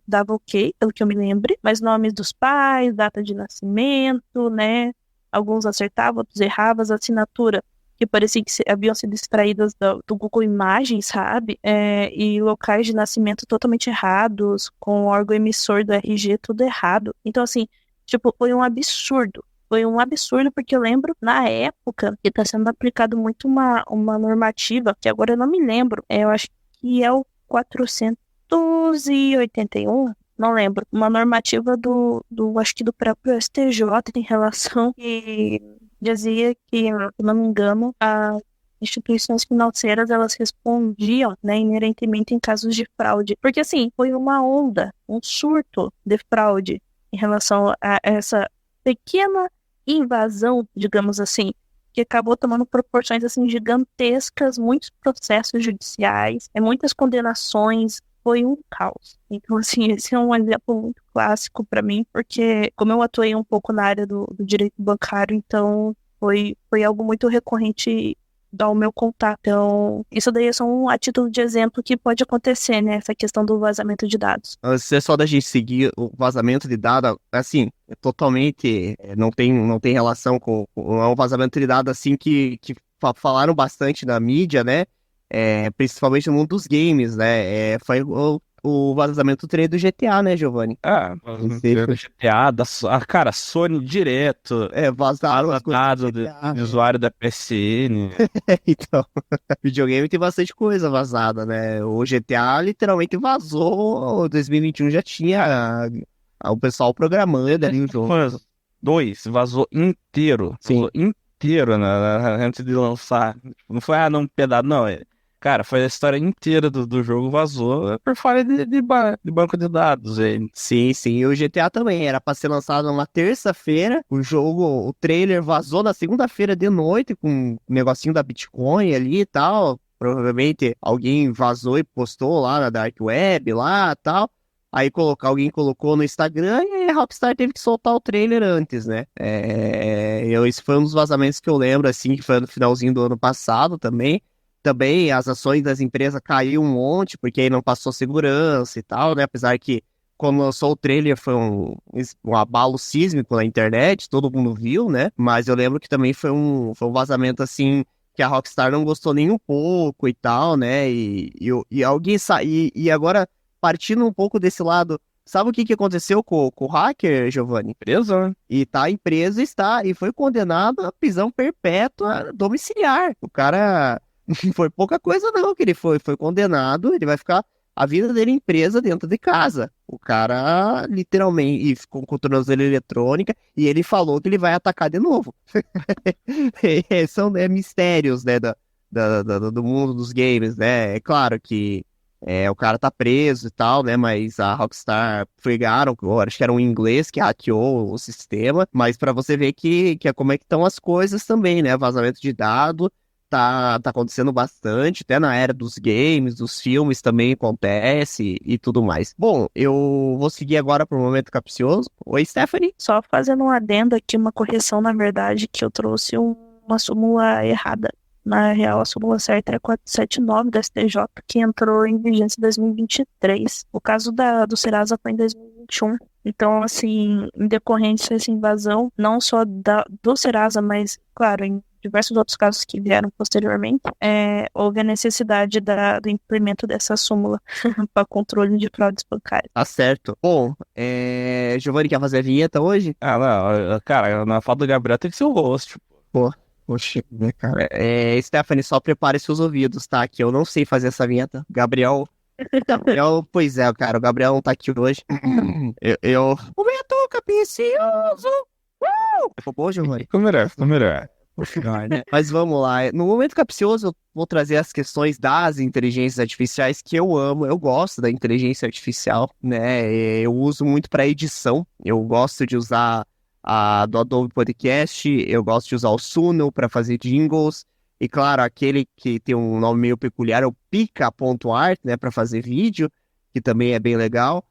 dava ok, pelo que eu me lembre, mas nomes dos pais, data de nascimento, né, alguns acertavam, outros erravam, a assinatura que parecia que haviam sido extraídas do Google Imagens, sabe, e locais de nascimento totalmente errados, com o órgão emissor do RG tudo errado. Então, assim, tipo, foi um absurdo. Foi um absurdo, porque eu lembro, na época, que está sendo aplicado muito uma normativa, que agora eu não me lembro, eu acho que é o 481, não lembro, uma normativa acho que do próprio STJ em relação, e dizia que, se não me engano, as instituições financeiras, elas respondiam, né, inerentemente em casos de fraude, porque assim, foi uma onda, um surto de fraude em relação a essa pequena invasão, digamos assim, que acabou tomando proporções assim gigantescas, muitos processos judiciais, muitas condenações, foi um caos. Então, assim, esse é um exemplo muito clássico para mim, porque como eu atuei um pouco na área do direito bancário, então foi algo muito recorrente ao meu contato. Então, isso daí é só a título de exemplo que pode acontecer, né? Essa questão do vazamento de dados. Se é só da gente seguir o vazamento de dados, assim, é totalmente, não tem relação é um vazamento de dados, assim, que falaram bastante na mídia, né? Principalmente no mundo dos games, né? Foi o vazamento do trailer do GTA, né, Giovanni? GTA, cara, Sony direto. Vazaram as coisas Dados do GTA, de usuário da PSN. Então, videogame tem bastante coisa vazada, né? O GTA literalmente vazou, 2021 já tinha o pessoal programando ali o jogo. Vazou inteiro. Sim. Vazou inteiro antes de lançar. Não foi, num pedaço, não. Cara, foi a história inteira do jogo, vazou por falha de banco de dados, velho. Sim. E o GTA também era pra ser lançado numa terça-feira. O trailer vazou na segunda-feira de noite com um negocinho da Bitcoin ali e tal. Provavelmente alguém vazou e postou lá na Dark Web lá e tal. Aí alguém colocou no Instagram e a Rockstar teve que soltar o trailer antes, né? Esse foi um dos vazamentos que eu lembro, assim, que foi no finalzinho do ano passado também. Também as ações das empresas caíram um monte, porque aí não passou segurança e tal, né? Apesar que quando lançou o trailer foi um abalo sísmico na internet, todo mundo viu, né? Mas eu lembro que também foi um vazamento, assim, que a Rockstar não gostou nem um pouco e tal, né? E alguém e agora, partindo um pouco desse lado, sabe o que aconteceu com o hacker, Giovanni? Preso, né? E tá preso, e foi condenado a prisão perpétua domiciliar. O cara... Não foi pouca coisa não que ele foi condenado, ele vai ficar a vida dele presa dentro de casa. O cara literalmente e ficou com tornozeleira eletrônica e ele falou que ele vai atacar de novo. São mistérios, né, do mundo dos games, né? É claro que o cara tá preso e tal, né? Mas a Rockstar fregaram, acho que era um inglês que hackeou o sistema, mas para você ver que é como é que estão as coisas também, né? Vazamento de dados. Tá acontecendo bastante, até na era dos games, dos filmes também acontece e tudo mais. Bom, eu vou seguir agora para o momento capcioso. Oi, Stephanie. Só fazendo um adendo aqui, uma correção, na verdade, que eu trouxe uma súmula errada. Na real, a súmula certa era 479 da STJ, que entrou em vigência em 2023. O caso do Serasa foi em 2021. Então, assim, em decorrência dessa invasão, não só do Serasa, mas, claro, em diversos outros casos que vieram posteriormente, houve a necessidade do implemento dessa súmula para controle de fraudes bancárias. Tá certo. Bom, Giovanni quer fazer a vinheta hoje? Não, cara, na falta do Gabriel tem que ser o host. Poxa, né, cara? Stephanie, só prepare seus ouvidos, tá? Que eu não sei fazer essa vinheta. Gabriel, pois é, cara, o Gabriel não tá aqui hoje. Momento capcioso! Ficou bom, Giovanni? Ficou melhor. Mas vamos lá. No momento capcioso, eu vou trazer as questões das inteligências artificiais que eu amo. Eu gosto da inteligência artificial, né? Eu uso muito para edição. Eu gosto de usar a do Adobe Podcast. Eu gosto de usar o Suno para fazer jingles. E claro, aquele que tem um nome meio peculiar é o Pika.art, né? Para fazer vídeo, que também é bem legal.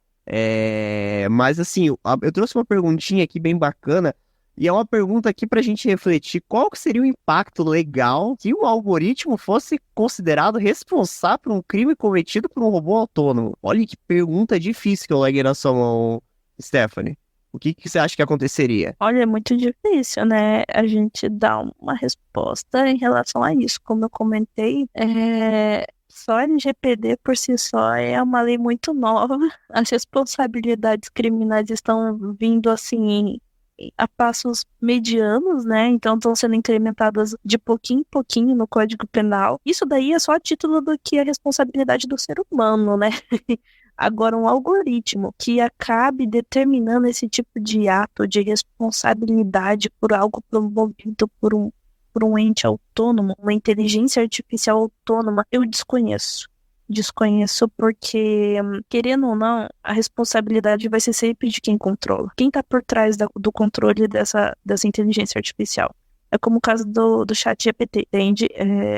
Mas assim, eu trouxe uma perguntinha aqui bem bacana. E é uma pergunta aqui pra gente refletir qual que seria o impacto legal se o algoritmo fosse considerado responsável por um crime cometido por um robô autônomo. Olha que pergunta difícil que eu larguei na sua mão, Stephanie. O que você acha que aconteceria? Olha, é muito difícil, né, a gente dar uma resposta em relação a isso. Como eu comentei, só a LGPD por si só é uma lei muito nova. As responsabilidades criminais estão vindo assim a passos medianos, né? Então estão sendo incrementadas de pouquinho em pouquinho no Código Penal. Isso daí é só a título do que é responsabilidade do ser humano, né? Agora, um algoritmo que acabe determinando esse tipo de ato de responsabilidade por algo promovido por um ente autônomo, uma inteligência artificial autônoma, eu desconheço. Desconheço porque, querendo ou não, a responsabilidade vai ser sempre de quem controla. Quem está por trás do controle dessa inteligência artificial? É como o caso do ChatGPT, entende?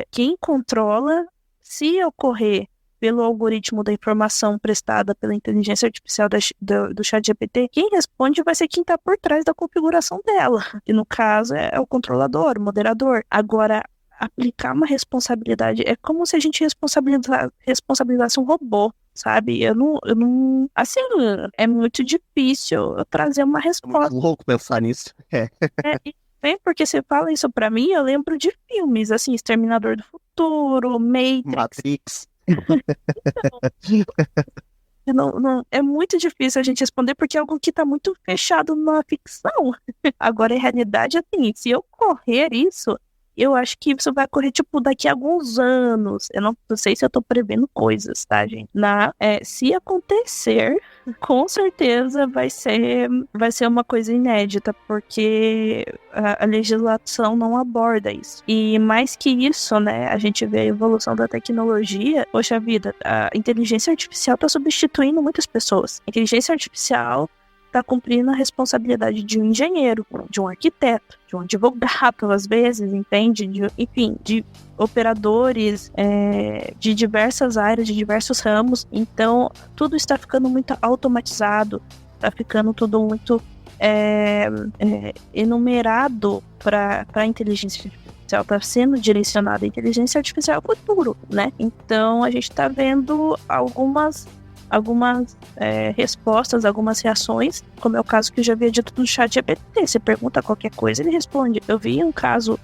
Quem controla, se ocorrer pelo algoritmo da informação prestada pela inteligência artificial do ChatGPT, quem responde vai ser quem está por trás da configuração dela. E no caso é o controlador, o moderador. Agora, aplicar uma responsabilidade é como se a gente responsabilizasse um robô, sabe? Eu não, assim, é muito difícil eu trazer uma resposta. Muito louco pensar nisso. Bem, porque você fala isso pra mim, eu lembro de filmes, assim, Exterminador do Futuro, Matrix. Não, é muito difícil a gente responder porque é algo que tá muito fechado na ficção. Agora, em realidade, assim, se eu correr isso, eu acho que isso vai correr, tipo, daqui a alguns anos. Eu não sei se eu tô prevendo coisas, tá, gente? Se acontecer, com certeza vai ser uma coisa inédita, porque a legislação não aborda isso. E mais que isso, né, a gente vê a evolução da tecnologia. Poxa vida, a inteligência artificial tá substituindo muitas pessoas. A inteligência artificial está cumprindo a responsabilidade de um engenheiro, de um arquiteto, de um advogado, às vezes, entende? De operadores de diversas áreas, de diversos ramos. Então, tudo está ficando muito automatizado, está ficando tudo muito enumerado para a inteligência artificial, está sendo direcionada. A inteligência artificial é o futuro, né? Então, a gente está vendo algumas respostas, algumas reações, como é o caso que eu já havia dito do ChatGPT. Você pergunta qualquer coisa, ele responde. Eu vi um caso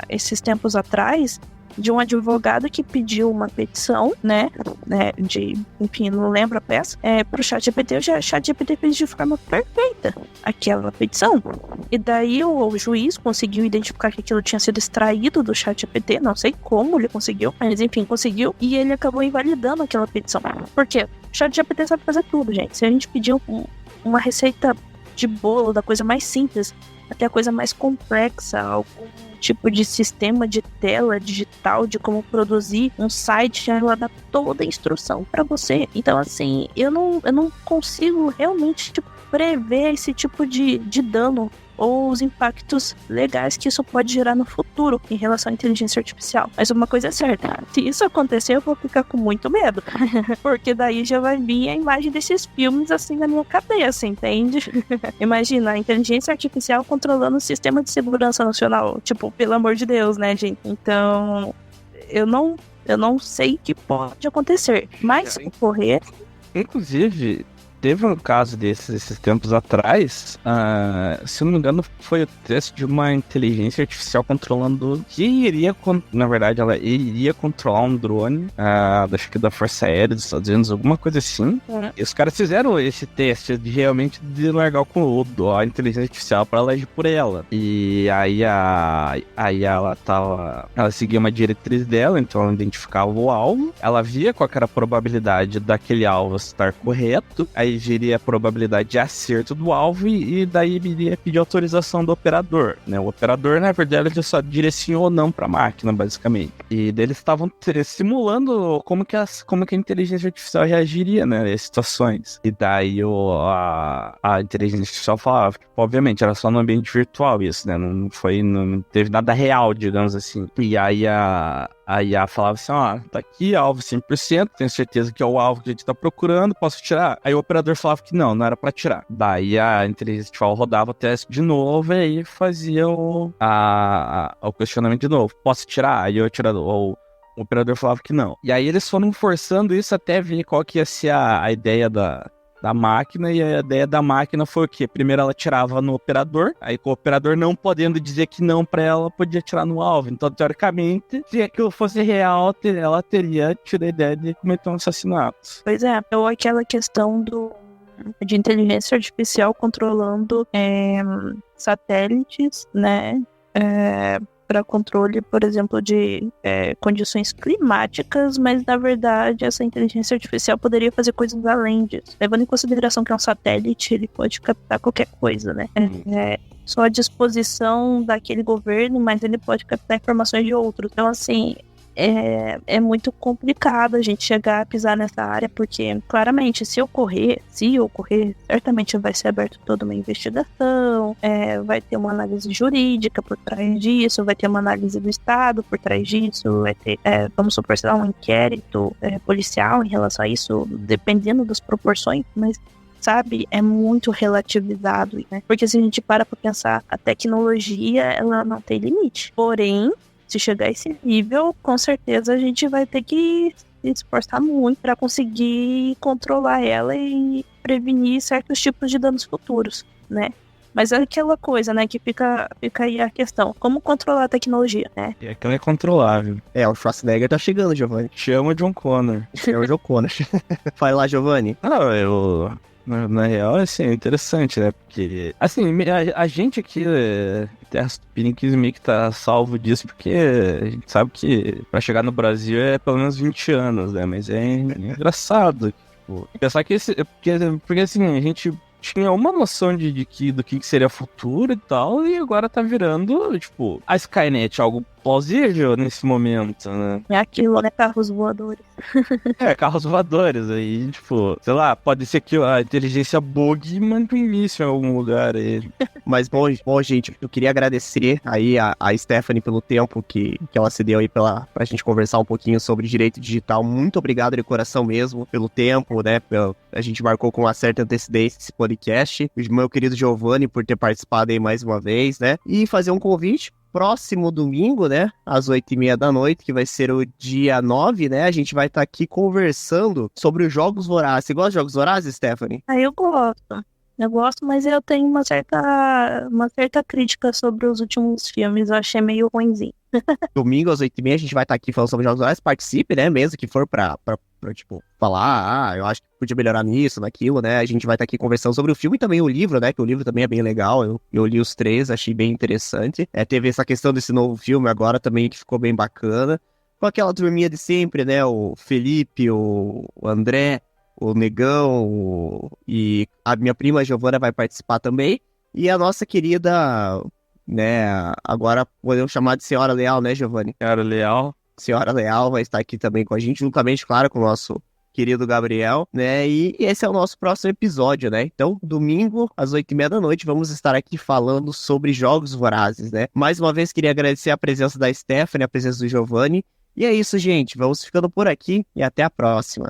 esses tempos atrás de um advogado que pediu uma petição, né, enfim, não lembro a peça, pro ChatGPT. O ChatGPT fez de forma perfeita aquela petição. E daí o juiz conseguiu identificar que aquilo tinha sido extraído do ChatGPT, não sei como ele conseguiu, mas enfim, conseguiu, e ele acabou invalidando aquela petição. Por quê? O ChatGPT sabe fazer tudo, gente. Se a gente pedir uma receita de bolo, da coisa mais simples até a coisa mais complexa, algum tipo de sistema de tela digital, de como produzir um site, ela dá toda a instrução para você. Então, assim, eu não consigo realmente prever esse tipo de dano ou os impactos legais que isso pode gerar no futuro em relação à inteligência artificial. Mas uma coisa é certa, se isso acontecer, eu vou ficar com muito medo, porque daí já vai vir a imagem desses filmes assim na minha cabeça, entende? Imagina, a inteligência artificial controlando o sistema de segurança nacional, tipo, pelo amor de Deus, né, gente? Então, eu não sei o que pode acontecer, mas se ocorrer... Inclusive, teve um caso esses tempos atrás, se eu não me engano, foi o teste de uma inteligência artificial controlando que iria, na verdade, ela iria controlar um drone, acho que da Força Aérea dos Estados Unidos, alguma coisa assim. E os caras fizeram esse teste de realmente de largar o conteúdo, a inteligência artificial, para ela agir por ela. E aí ela seguia uma diretriz dela, então ela identificava o alvo, ela via qual era a probabilidade daquele alvo estar correto, aí viria a probabilidade de acerto do alvo e daí iria pedir autorização do operador, né? O operador, na verdade, ele só direcionou ou não para a máquina, basicamente. E daí eles estavam simulando como que a inteligência artificial reagiria, né, nessas situações. E daí a inteligência artificial falava, obviamente, era só no ambiente virtual isso, né? Não teve nada real, digamos assim. E aí a IA falava assim, tá aqui, alvo 100%, tenho certeza que é o alvo que a gente tá procurando, posso tirar? Aí o operador falava que não era pra tirar. Daí a inteligência artificial rodava o teste de novo e aí fazia o questionamento de novo. Posso tirar? Aí o operador falava que não. E aí eles foram forçando isso até ver qual que ia ser a ideia da máquina, e a ideia da máquina foi o quê? Primeiro ela tirava no operador, aí com o operador não podendo dizer que não pra ela, podia tirar no alvo. Então, teoricamente, se aquilo fosse real, ela teria tido a ideia de cometer um assassinato. Pois é, ou aquela questão de inteligência artificial controlando satélites, né? Para controle, por exemplo, de condições climáticas, mas na verdade essa inteligência artificial poderia fazer coisas além disso. Levando em consideração que é um satélite, ele pode captar qualquer coisa, né? Só a disposição daquele governo, mas ele pode captar informações de outros. Então, assim, é muito complicado a gente chegar a pisar nessa área, porque claramente se ocorrer, certamente vai ser aberto toda uma investigação, vai ter uma análise jurídica por trás disso, vai ter uma análise do Estado por trás disso, vai ter, vamos supor, será um inquérito policial em relação a isso, dependendo das proporções, mas sabe, é muito relativizado, né? Porque se a gente para pra pensar, a tecnologia, ela não tem limite. Porém, se chegar a esse nível, com certeza a gente vai ter que se esforçar muito para conseguir controlar ela e prevenir certos tipos de danos futuros, né? Mas é aquela coisa, né, que fica aí a questão. Como controlar a tecnologia, né? E aquilo é controlável. O Schwarzenegger tá chegando, Giovanni. Chama John Connor. É o John Connor. Fala lá, Giovanni. Não, na real, assim, é interessante, né? Porque, assim, a gente aqui, Terra Tupiniquins meio que tá salvo disso, porque a gente sabe que pra chegar no Brasil é pelo menos 20 anos, né? Mas é engraçado, tipo, pensar que porque assim, a gente tinha uma noção do que seria futuro e tal, e agora tá virando, tipo, a Skynet algo plausível nesse momento, né? É aquilo, né? Carros voadores. Carros voadores aí, tipo, sei lá, pode ser que a inteligência bugue e mande um início em algum lugar aí. Mas bom, gente, eu queria agradecer aí a Stephanie pelo tempo que ela cedeu aí pra gente conversar um pouquinho sobre direito digital. Muito obrigado de coração mesmo pelo tempo, né? A gente marcou com uma certa antecedência esse podcast. O meu querido Giovanni por ter participado aí mais uma vez, né? E fazer um convite. Próximo domingo, né, às 8h30 da noite, que vai ser o dia 9, né, a gente vai estar aqui conversando sobre os Jogos Vorazes. Você gosta de Jogos Vorazes, Stephanie? Eu gosto, mas eu tenho uma certa crítica sobre os últimos filmes, eu achei meio ruinzinho. Domingo às 8h30 a gente vai estar aqui falando sobre Jogos Vorazes, participe, né, mesmo que for pra tipo, falar, eu acho que podia melhorar nisso, naquilo, né, a gente vai estar aqui conversando sobre o filme e também o livro, né, que o livro também é bem legal, eu li os 3, achei bem interessante, teve essa questão desse novo filme agora também que ficou bem bacana, com aquela turminha de sempre, né, o Felipe, o André, o Negão, e a minha prima Giovana vai participar também, e a nossa querida, né, agora podemos chamar de Senhora Leal, né, Giovanni? Senhora Leal vai estar aqui também com a gente, juntamente, claro, com o nosso querido Gabriel, né, e esse é o nosso próximo episódio, né, então, domingo, às 8h30 da noite, vamos estar aqui falando sobre Jogos Vorazes, né, mais uma vez queria agradecer a presença da Stephanie, a presença do Giovanni, e é isso, gente, vamos ficando por aqui e até a próxima.